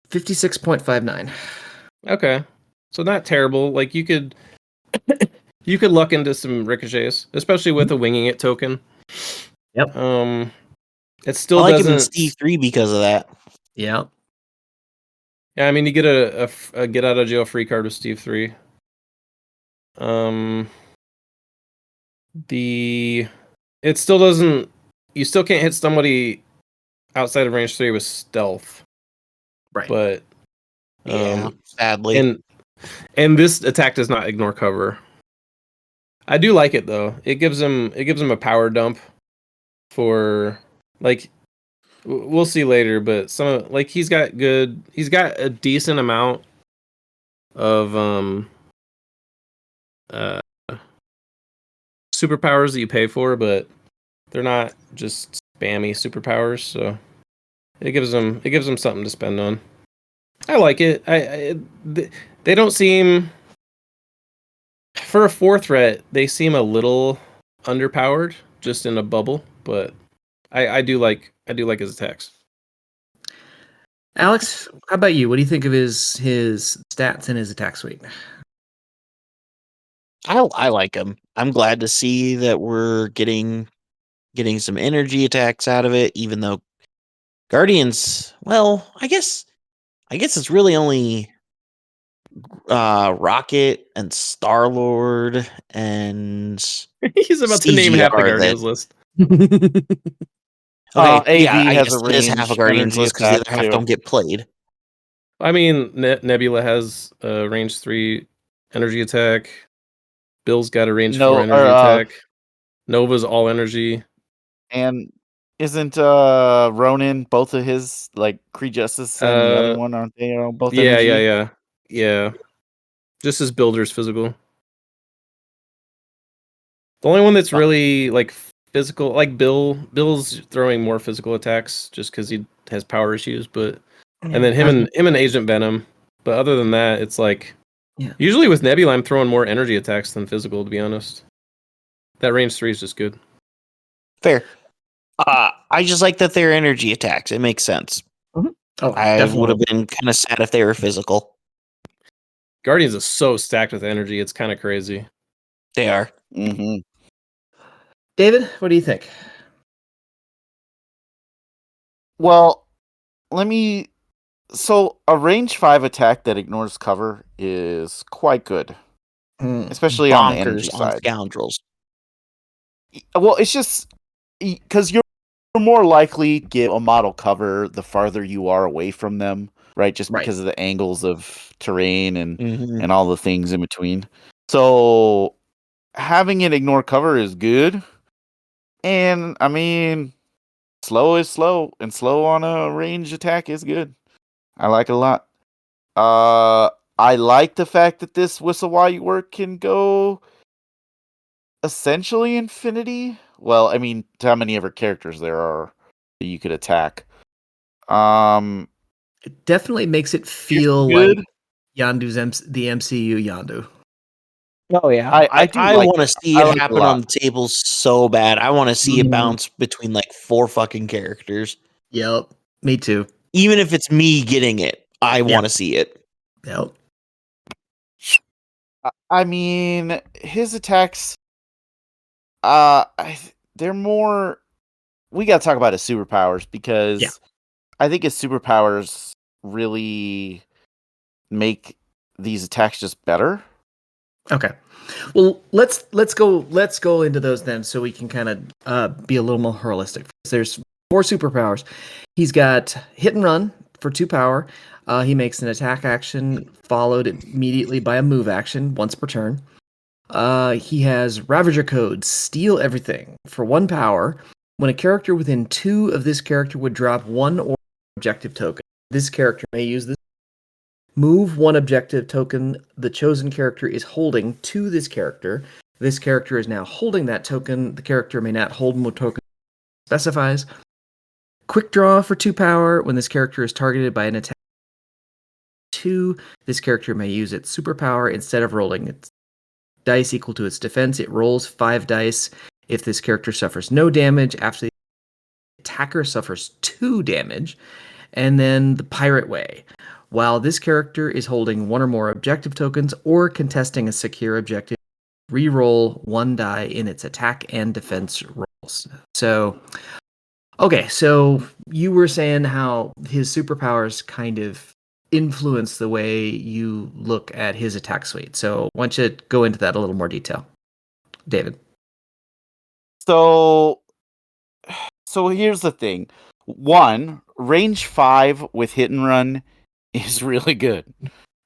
56.59. okay. So not terrible. Like you could luck into some ricochets, especially with a winging it token. Yep. It still I like doesn't. him in Steve 3 because of that. Yeah. Yeah, I mean, you get a get out of jail free card with Steve 3. It still doesn't. You still can't hit somebody outside of range 3 with stealth. Right. But Yeah, sadly. And this attack does not ignore cover. I do like it though. It gives him a power dump for like we'll see later, but he's got a decent amount of superpowers that you pay for, but they're not just spammy superpowers, so it gives them something to spend on. I like it. They don't seem, for a 4 threat, they seem a little underpowered, just in a bubble, but I do like his attacks. Alex, how about you? What do you think of his stats and his attack suite? I like him. I'm glad to see that we're getting some energy attacks out of it, even though Guardians, well, I guess it's really only Rocket and Star-Lord and He's about to name half the CGR Guardians list. Okay, AV I has guess a it is half a range Guardians energy list because the attack, other half too. don't get played. I mean, Nebula has a range 3 energy attack. Bill's got a range 4 energy attack. Nova's all energy. And isn't Ronin both of his, like Kree Justice and the other one, aren't they both energy? Yeah. Just his builder's physical. The only one that's really like physical. Like Bill's throwing more physical attacks just because he has power issues. But and then him and Agent Venom. But other than that, it's like usually with Nebula, I'm throwing more energy attacks than physical. To be honest, that range 3 is just good. Fair. I just like that they're energy attacks. It makes sense. Oh, I would have definitely. been kind of sad if they were physical. Guardians is so stacked with energy; it's kind of crazy. They are. Mm-hmm. David, what do you think? Well, let me. So a range 5 attack that ignores cover is quite good, especially on the energy Bonkers on side. scoundrels. Well, it's just because you're more likely to get a model cover the farther you are away from them, right? Just because of the angles of terrain and all the things in between. So having it ignore cover is good. And I mean, slow is slow, and slow on a range attack is good. I like it a lot. I like the fact that this whistle while you work can go essentially infinity. Well, I mean, to how many ever characters there are that you could attack. It definitely makes it feel like Yondu's the MCU Yondu. Oh yeah, I do I like want to that. see I it like it a happen lot. on the table so bad. I want to see it Mhm. bounce between like 4 fucking characters. Yep, me too. Even if it's me getting it, I Yeah. want to see it. Yep. I mean, his attacks, they're more. We got to talk about his superpowers because I think his superpowers really make these attacks just better. Okay. Well, let's go into those then, so we can kind of be a little more holistic. There's 4 superpowers. He's got hit and run for 2 power. He makes an attack action followed immediately by a move action once per turn. He has Ravager Code, steal everything for 1 power. When a character within 2 of this character would drop 1 or objective token, this character may use this. Move 1 objective token the chosen character is holding to this character. This character is now holding that token. The character may not hold more token specifies. Quick draw for 2 power. When this character is targeted by an attack 2, this character may use its superpower. Instead of rolling its dice equal to its defense, it rolls 5 dice. If this character suffers no damage, after the attacker suffers 2 damage. And then the Pirate Way. While this character is holding 1 or more objective tokens or contesting a secure objective, re-roll 1 die in its attack and defense rolls. So, okay, so you were saying how his superpowers kind of influence the way you look at his attack suite. So, why don't you go into that a little more detail, David? So here's the thing. 1, range 5 with hit and run is really good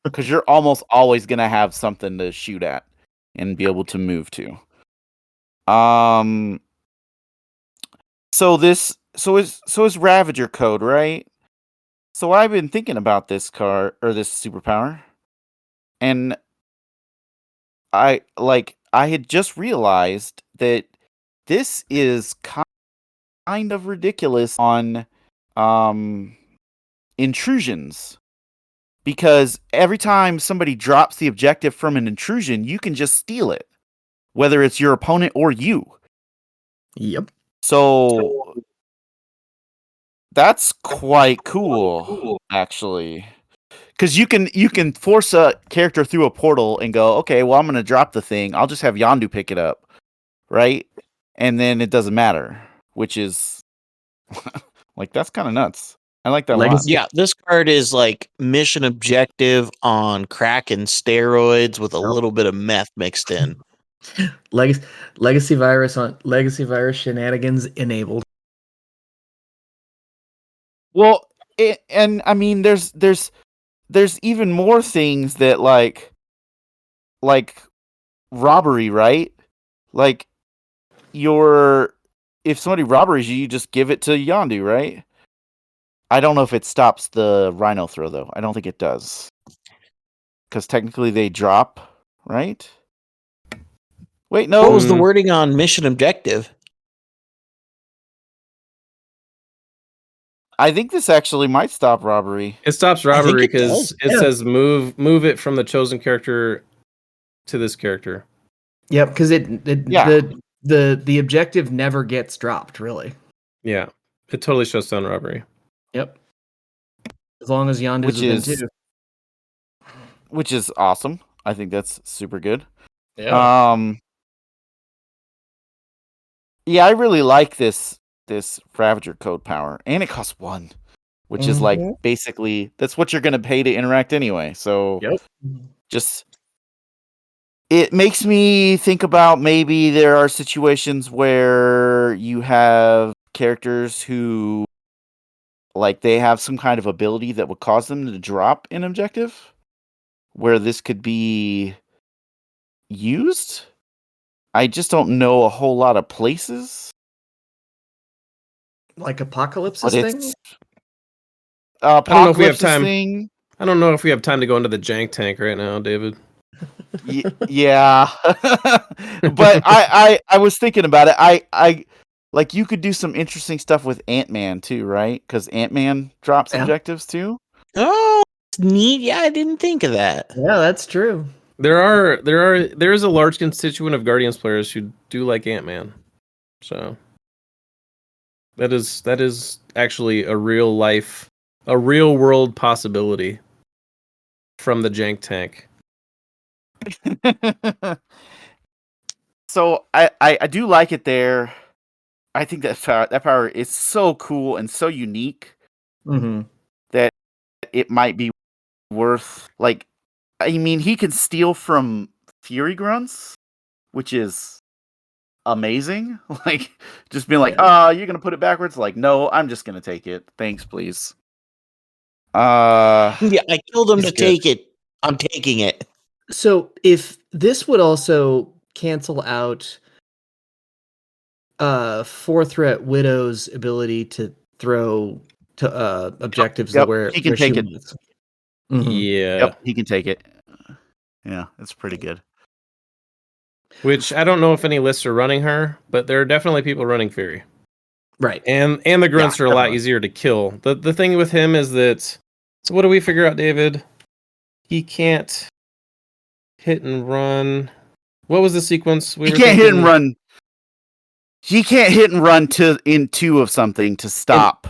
because you're almost always going to have something to shoot at and be able to move to. So his Ravager Code, right? So I've been thinking about this card or this superpower, and I had just realized that this is kind of ridiculous on intrusions, because every time somebody drops the objective from an intrusion, you can just steal it, whether it's your opponent or you. Yep. So that's quite cool, actually. Because you can force a character through a portal and go, okay, well, I'm going to drop the thing. I'll just have Yondu pick it up, right? And then it doesn't matter, which is like, that's kind of nuts. I like that a lot. Yeah, this card is like mission objective on crack and steroids with a little bit of meth mixed in. Legacy virus shenanigans enabled. Well, and I mean, there's even more things that like robbery, right? Like if somebody robberies you, you just give it to Yondu, right? I don't know if it stops the Rhino throw though. I don't think it does, because technically they drop, right? Wait, no. What was the wording on mission objective? I think this actually might stop robbery. It stops I think robbery it because does. it Yeah. says move it from the chosen character to this character. Yep, because Yeah. the objective never gets dropped, really. Yeah, it totally shuts down robbery. Yep. As long as Yondu's Which within is- 2. Which is awesome. I think that's super good. Yeah. Yeah, I really like this Ravager code power, and it costs 1, which is like Mhm. basically that's what you're gonna pay to interact anyway. So Yep. just it makes me think about maybe there are situations where you have characters who like they have some kind of ability that would cause them to drop an objective, where this could be used. I just don't know a whole lot of places. Like Apocalypse's But thing? it's I don't know if we have Apocalypse's time. thing. I don't know if we have time to go into the jank tank right now, David. Yeah. But I was thinking about it. I like you could do some interesting stuff with Ant-Man too, right? Because Ant-Man drops Yeah. objectives too. Oh, it's neat. Yeah, I didn't think of that. Yeah, that's true. There is a large constituent of Guardians players who do like Ant-Man. So that is actually a real world possibility from the jank tank. So I do like it there. I think that power is so cool and so unique Mm-hmm. that it might be worth like. I mean, he can steal from Fury Grunts, which is amazing. Like, just being like, you're gonna put it backwards. Like, no, I'm just gonna take it. Thanks, please. Yeah, I killed him It's to good. take it. I'm taking it. So if this would also cancel out 4-threat Widow's ability to throw to objectives Yep, where he can where take she it. was. Mhm. Yeah. Yep, he can take it. Yeah, it's pretty good. Which I don't know if any lists are running her, but there are definitely people running Fury. Right. And the grunts are a lot definitely. easier to kill. The thing with him is that, so what do we figure out, David? He can't hit and run. What was the sequence? He can't hit and run. He can't hit and run in 2 of something to stop.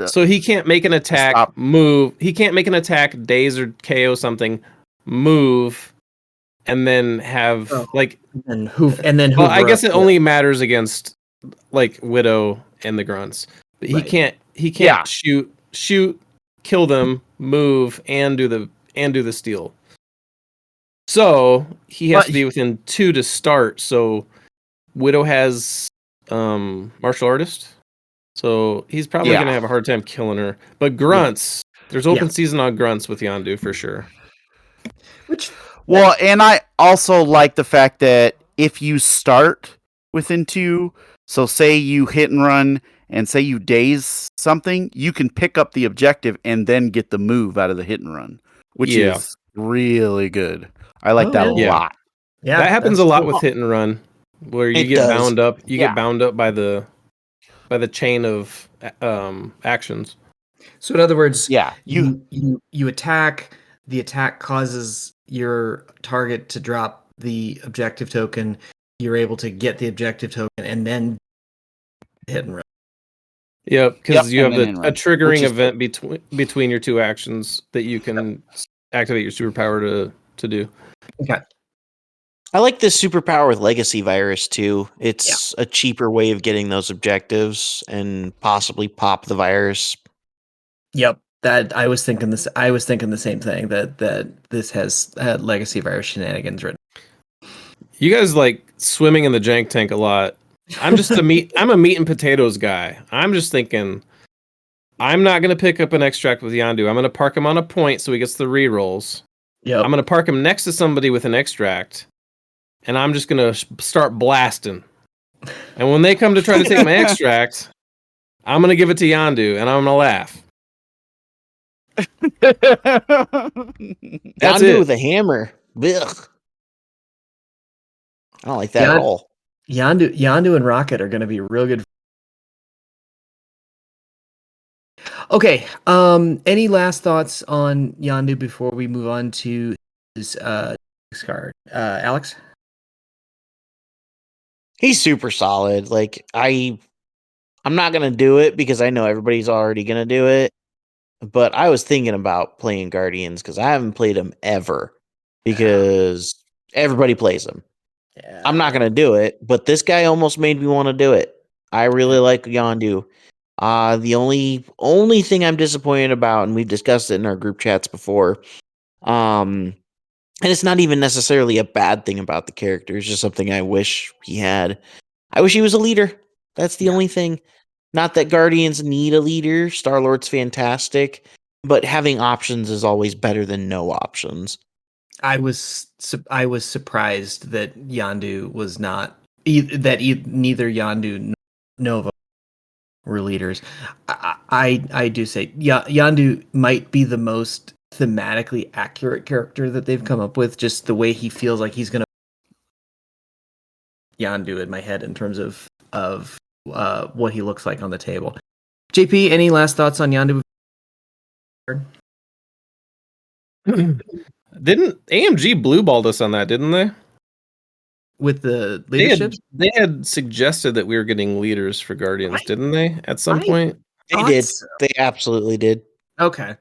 So he can't make an attack, Stop. move. He can't make an attack, daze or KO something, move, and then have like. And then Well, I hoover guess up it only matters against like Widow and the grunts. But he Right. can't. He Yeah. can't shoot, kill them, move, and do the steal. So he has But to be within 2 to start. So Widow has martial artist. So he's probably Yeah. gonna have a hard time killing her. But grunts, there's open season on grunts with Yondu for sure. which Well, and I also like the fact that if you start within 2, so say you hit and run and say you daze something, you can pick up the objective and then get the move out of the hit and run, which Yeah. is really good. I like that a yeah. lot. yeah, That happens that's a lot cool. with hit and run, where you It get does. bound up. You Yeah. get bound up by the chain of actions. So in other words, Yeah, you attack, the attack causes your target to drop the objective token, you're able to get the objective token and then hit and run. Yep, because you and have then a run, triggering which is event between your 2 actions that you can activate your superpower to do. Okay. I like this superpower with Legacy Virus too. It's a cheaper way of getting those objectives and possibly pop the virus. Yep. That I was thinking the same thing, that this has had legacy virus shenanigans written. You guys like swimming in the jank tank a lot. I'm just I'm a meat and potatoes guy. I'm just thinking I'm not gonna pick up an extract with Yondu. I'm gonna park him on a point so he gets the rerolls. Yep. I'm gonna park him next to somebody with an extract, and I'm just gonna start blasting. And when they come to try to take my extract, I'm gonna give it to Yondu, and I'm gonna laugh. That's Yondu it. with a hammer. Ugh. I don't like that at all. Yondu and Rocket are going to be real good. Okay. Any last thoughts on Yondu before we move on to his next card? Alex? He's super solid. Like I'm not gonna do it because I know everybody's already gonna do it. But I was thinking about playing Guardians because I haven't played them ever because everybody plays them. Yeah. I'm not gonna do it, but this guy almost made me want to do it. I really like Yondu. The only thing I'm disappointed about, and we've discussed it in our group chats before, and it's not even necessarily a bad thing about the character. It's just something I wish he had. I wish he was a leader. That's the only thing. Not that Guardians need a leader. Star-Lord's fantastic, but having options is always better than no options. I was surprised that Yondu was not neither Yondu nor Nova were leaders. I do say Yondu might be the most thematically accurate character that they've come up with. Just the way he feels like he's gonna Yondu in my head in terms of what he looks like on the table. JP, any last thoughts on Yondu? Didn't AMG blue balled us on that, didn't they? With the They leadership? had suggested that we were getting leaders for Guardians, didn't they? At some I point, They did. so. They absolutely did. Okay.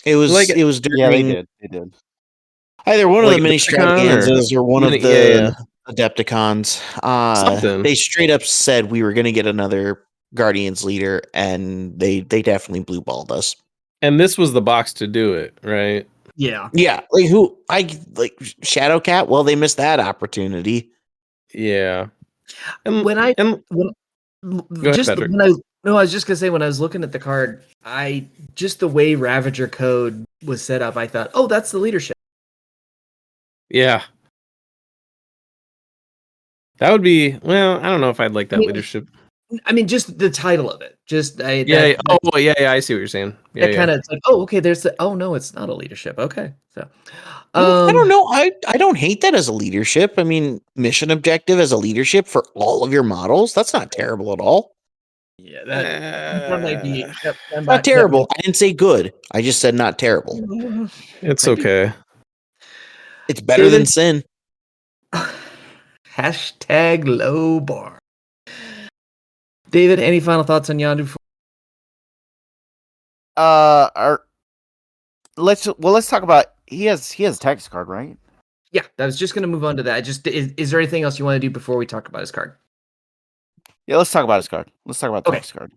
It was Like- it was during Yeah, they did. They did. either one of Like the mini Adepticon extravaganzas or one of Yeah, the Adepticons. Something. They straight up said we were going to get another Guardians leader, and they definitely blue balled us. And this was the box to do it, right? Yeah. Yeah, like Shadowcat. Well, they missed that opportunity. Yeah. And When I and when ahead, just Patrick. when I no, I was just gonna say when I was looking at the card, I just the way Ravager code was set up, I thought, oh, that's the leadership. yeah. That would be well, I don't know if I'd like that mean, leadership. I mean, just the title of it. Just Yeah. that, Oh, yeah, I see what you're saying. Yeah, that kind of like, oh, okay, there's the oh no, it's not a leadership. Okay. So I don't know. I don't hate that as a leadership. I mean, mission objective as a leadership for all of your models. That's not terrible at all. yeah, that might be that Not terrible. I didn't say good. I just said not terrible. It's might be- okay. It's better than David? sin. Hashtag low bar. David, any final thoughts on Yondu? Let's talk about he has a text card, right? Yeah, I was just gonna move on to that. Just is there anything else you want to do before we talk about his card? Yeah, let's talk about his card. Let's talk about the Okay. text card.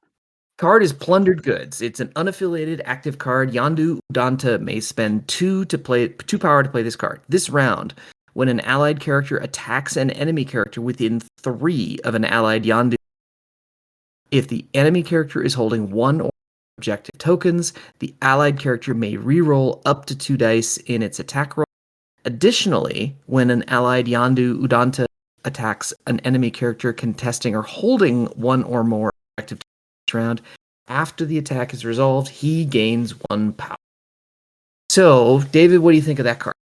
Card is Plundered Goods. It's an unaffiliated active card. Yondu Udanta may spend two power to play this card. This round, when an allied character attacks an enemy character within 3 of an allied Yondu, if the enemy character is holding 1 or more objective tokens, the allied character may reroll up to 2 dice in its attack roll. Additionally, when an allied Yondu Udanta attacks an enemy character contesting or holding 1 or more objective round, after the attack is resolved, he gains 1 power. So, David, what do you think of that card?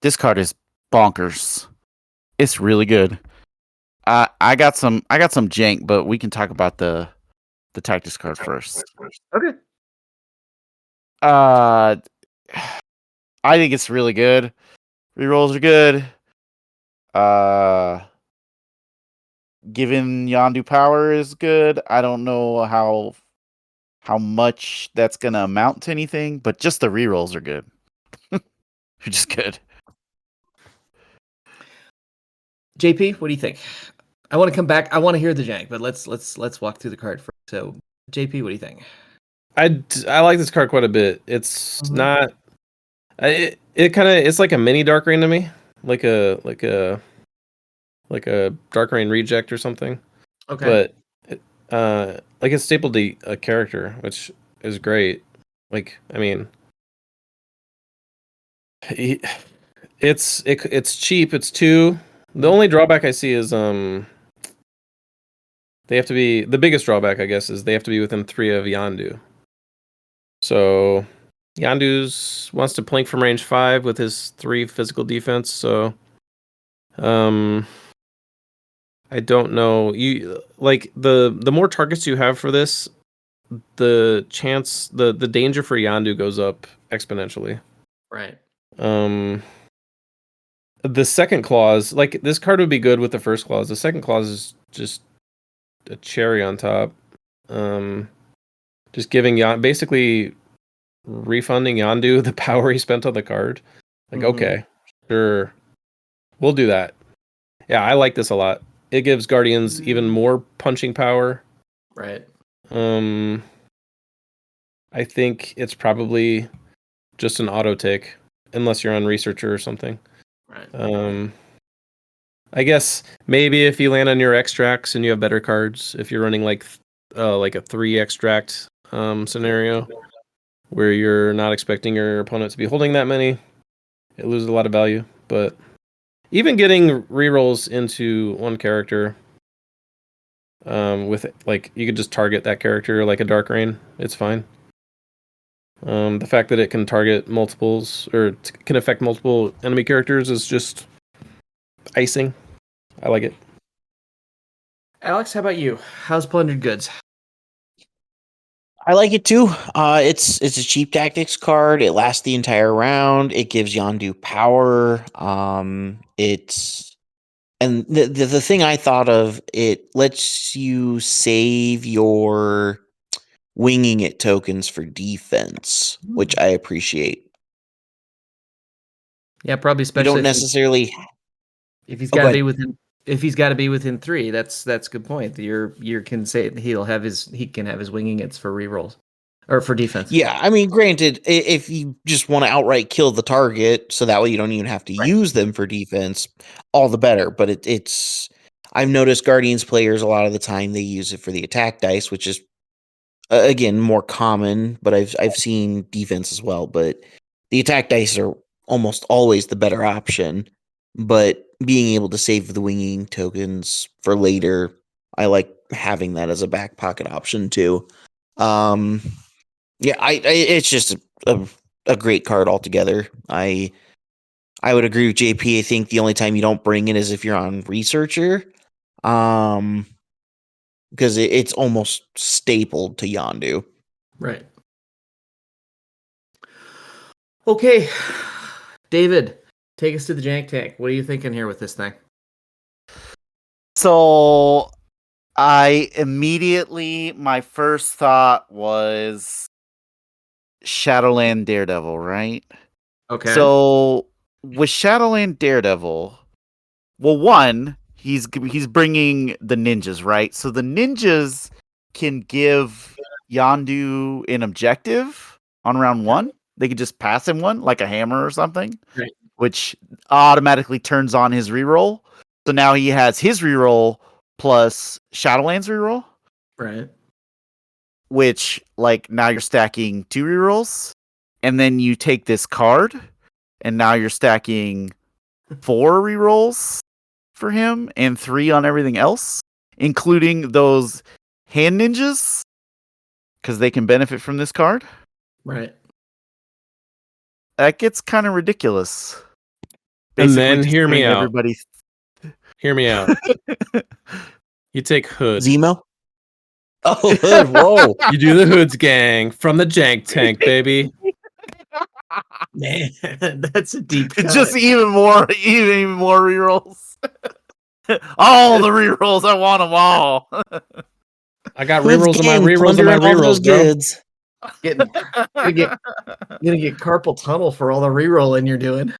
This card is bonkers. It's really good. I got some jank, but we can talk about the tactics card first. Okay. I think it's really good. Rerolls are good. Giving Yondu power is good. I don't know how much that's gonna amount to anything, but just the rerolls are good. Which is good. JP, what do you think? I want to come back. I want to hear the jank, but let's walk through the card first. So, JP, what do you think? I like this card quite a bit. It's Mhm. not. It kind of it's like a mini Dark Rain to me, like a Dark Rain reject or something. Okay. But like it's stapled to a character, which is great. Like I mean, it's cheap. It's 2. The only drawback I see is they have to be the biggest drawback I guess is they have to be within 3 of Yondu. So Yondu's wants to plink from range 5 with his 3 physical defense. So I don't know. You like the more targets you have for this, the danger for Yondu goes up exponentially. Right. The second clause, like this card would be good with the first clause. The second clause is just a cherry on top. Just giving basically refunding Yondu the power he spent on the card. Like, okay, sure, we'll do that. Yeah, I like this a lot. It gives Guardians even more punching power. Right. I think it's probably just an auto take, unless you're on Researcher or something. Right. I guess maybe if you land on your extracts and you have better cards, if you're running like a 3 extract scenario where you're not expecting your opponent to be holding that many, it loses a lot of value. But even getting rerolls into one character, with like you could just target that character like a Dark Rain, it's fine. The fact that it can target multiples or can affect multiple enemy characters is just icing. I like it. Alex, how about you? How's Plundered Goods? I like it too. It's a cheap tactics card. It lasts the entire round. It gives Yondu power. And the thing I thought of, it lets you save your winging it tokens for defense, which I appreciate. Yeah, probably You especially don't necessarily. if he's Oh, got go to be ahead. within 3. That's a good point. You can say he can have his winging it's for rerolls or for defense. Yeah, I mean, granted, if you just want to outright kill the target, so that way you don't even have to Right. use them for defense, all the better. But it's I've noticed Guardians players a lot of the time they use it for the attack dice, which is again more common. But I've seen defense as well. But the attack dice are almost always the better option. But being able to save the winging tokens for later, I like having that as a back pocket option too. Yeah, I it's just a great card altogether. I would agree with JP. I think the only time you don't bring it is if you're on Researcher, because it's almost stapled to Yondu. Right. Okay, David, take us to the jank tank. What are you thinking here with this thing? So I immediately, my first thought was Shadowland Daredevil, right? Okay. So with Shadowland Daredevil, well, one, he's bringing the ninjas, right? So the ninjas can give Yondu an objective on round 1. They could just pass him one, like a hammer or something, Right. which automatically turns on his reroll. So now he has his reroll plus Shadowland's reroll, Right. which like now you're stacking 2 rerolls, and then you take this card, and now you're stacking 4 rerolls for him and 3 on everything else, including those hand ninjas, because they can benefit from this card. Right. That gets kind of ridiculous. And Basically then just hear me saying out. everybody. Hear me out. You take Hood. Zemo? Oh, Hood, whoa. You do the Hoods gang from the jank tank, baby. Man, that's a deep cut. Just even more rerolls. All the rerolls, I want them all. I got Hood's rerolls on my gang, rerolls on my plundering all those rerolls, bro. goods. gonna get carpal tunnel for all the rerolling you're doing.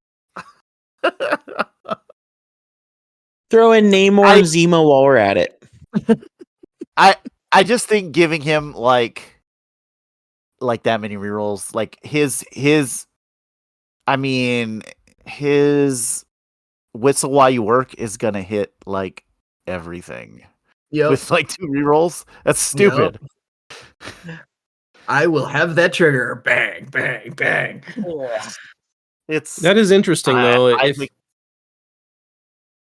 Throw in Namor and Zemo while we're at it. I just think giving him like that many rerolls, like his whistle while you work is gonna hit like everything. Yep. With like 2 rerolls. That's stupid. Yep. I will have that trigger. Bang, bang, bang. That is interesting though. think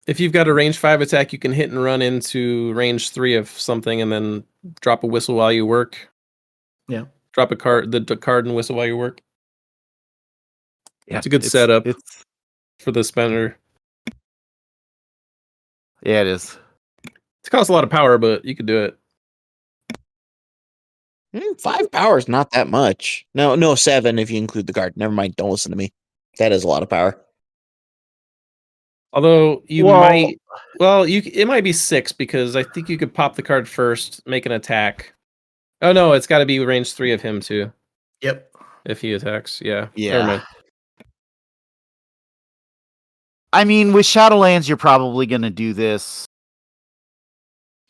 If you've got a range 5 attack, you can hit and run into range 3 of something and then drop a whistle while you work. Yeah. Drop a card, the card and whistle while you work. yeah, It's a good setup It's for the spender. yeah, it is. It costs a lot of power, but you could do it. 5 power is not that much. No, 7 if you include the guard. Never mind. Don't listen to me. That is a lot of power. Although you Well- might, well, it might be 6 because I think you could pop the card first, make an attack. Oh no, it's got to be range 3 of him too. Yep. If he attacks, yeah. Yeah. Never mind. I mean, with Shadowlands, you're probably going to do this.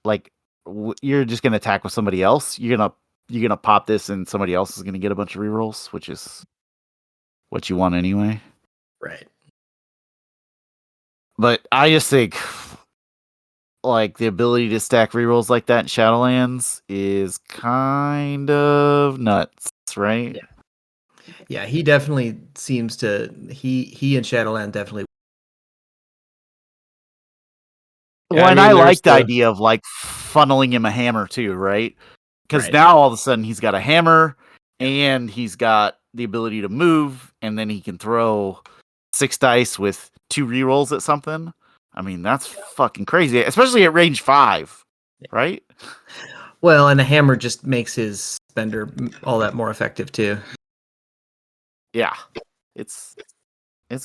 Like, you're just going to attack with somebody else. You're gonna pop this, and somebody else is going to get a bunch of rerolls, which is what you want anyway. Right. But I just think, like, the ability to stack rerolls like that in Shadowlands is kind of nuts, right? Yeah, he definitely seems to. He and Shadowland definitely. Yeah, Well, I and mean, I there's like the the- idea of like funneling him a hammer too, right? Because Right. now all of a sudden he's got a hammer and he's got the ability to move, and then he can throw 6 dice with 2 rerolls at something. I mean, that's fucking crazy, especially at range 5, right? Well, and the hammer just makes his spender all that more effective too. Yeah, it's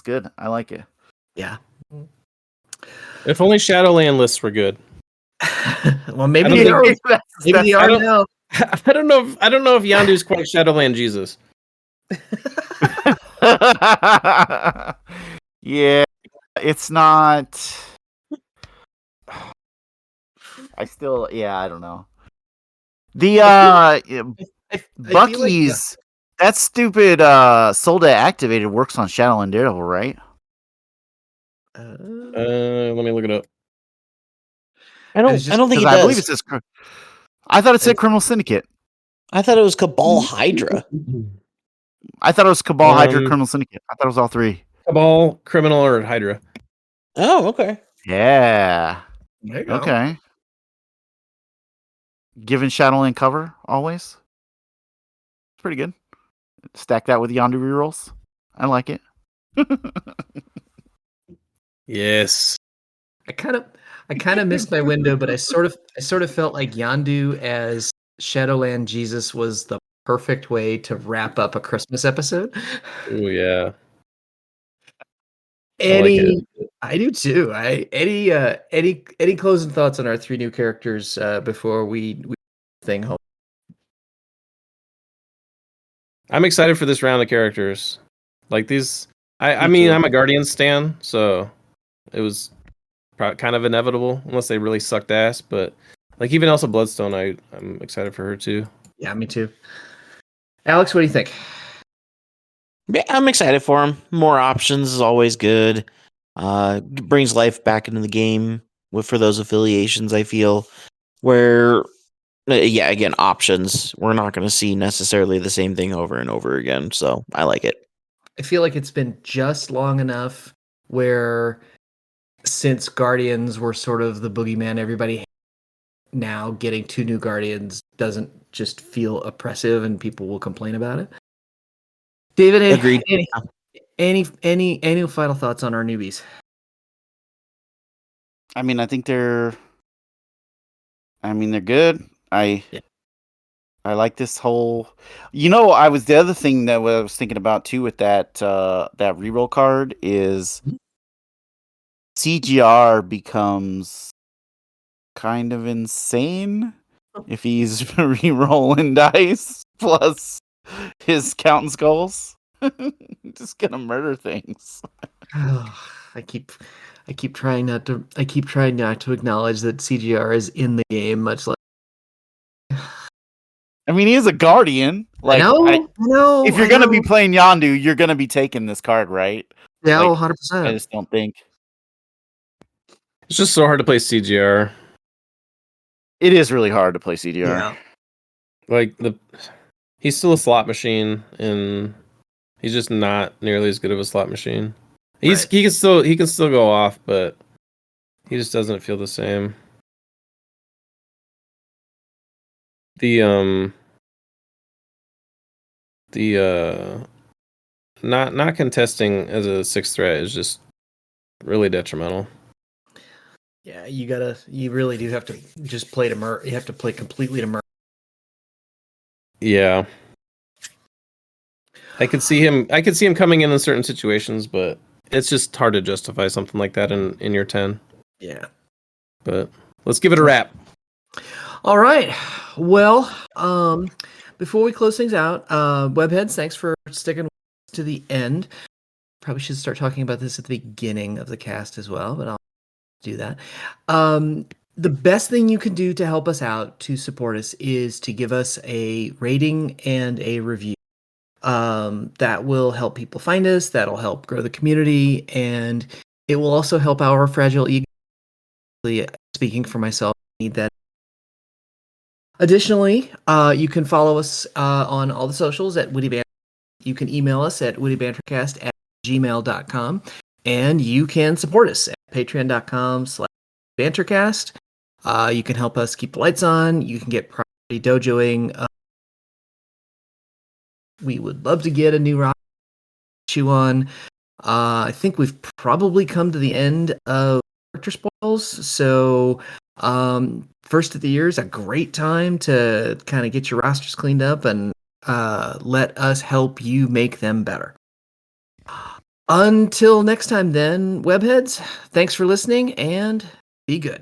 good. I like it. Yeah. If only Shadowland lists were good. Well, maybe I don't they think- are. That's- Maybe they I are don't- now. I don't know. I don't know if Yondu's quite Shadowland Jesus. Yeah, it's not. I don't know. The I feel like, Bucky's that stupid Solda activated works on Shadow and Daredevil, right? Let me look it up. I don't just- think it 'Cause does. I believe it says. I thought it said It's- Criminal Syndicate. I thought it was Cabal Hydra. I thought it was Cabal, Hydra, Um, Criminal Syndicate. I thought it was all 3. Cabal, Criminal, or Hydra. Oh, okay. Yeah. There you go. Okay. Giving Shadowland cover always. It's pretty good. Stack that with Yondu rerolls. I like it. Yes. I kind of missed my window, but I sort of felt like Yondu as Shadowland Jesus was the perfect way to wrap up a Christmas episode. Oh yeah. I like I do too. Any closing thoughts on our 3 new characters before we thing home? I'm excited for this round of characters. Like these, I Me mean, too. I'm a Guardian stan, so it was kind of inevitable unless they really sucked ass. But like even Elsa Bloodstone, I'm excited for her too. Yeah, me too. Alex, what do you think? Yeah, I'm excited for him. More options is always good. Brings life back into the game for those affiliations. I feel where, again, options. We're not going to see necessarily the same thing over and over again. So I like it. I feel like it's been just long enough where since Guardians were sort of the boogeyman everybody now getting 2 new Guardians doesn't just feel oppressive and people will complain about it. David, Agreed. Any final thoughts on our newbies? I mean, I think they're good. I like this whole. I was the other thing that I was thinking about too with that reroll card is CGR becomes kind of insane if he's rerolling dice plus his counting skulls. Just gonna murder things. I keep trying not to acknowledge that CGR is in the game, much like I mean, he is a guardian. Like, no. if you're gonna be playing Yondu, you're gonna be taking this card, right? yeah, like, 100%. I just don't think It's just so hard to play CGR. it is really hard to play CDR. Yeah. Like he's still a slot machine, and he's just not nearly as good of a slot machine. He can still go off, but he just doesn't feel the same. The not contesting as a 6th threat is just really detrimental. Yeah, you really do have to just play to mer. You have to play completely to mer. Yeah. I could see him coming in certain situations, but it's just hard to justify something like that in your 10. Yeah. But let's give it a wrap. All right. Well, before we close things out, webheads, thanks for sticking with us to the end. Probably should start talking about this at the beginning of the cast as well, but I'll do that. The best thing you can do to help us out, to support us, is to give us a rating and a review. That will help people find us. That'll help grow the community, and it will also help our fragile ego. Speaking for myself, I need that. Additionally, you can follow us on all the socials at Witty Banter. You can email us at wittybantercast@gmail.com, and you can support us at patreon.com/bantercast. You can help us keep the lights on. You can get property dojoing. We would love to get a new rock chew on. I think we've probably come to the end of character spoils, so first of the year is a great time to kind of get your rosters cleaned up and let us help you make them better. Until next time then, webheads, thanks for listening and be good.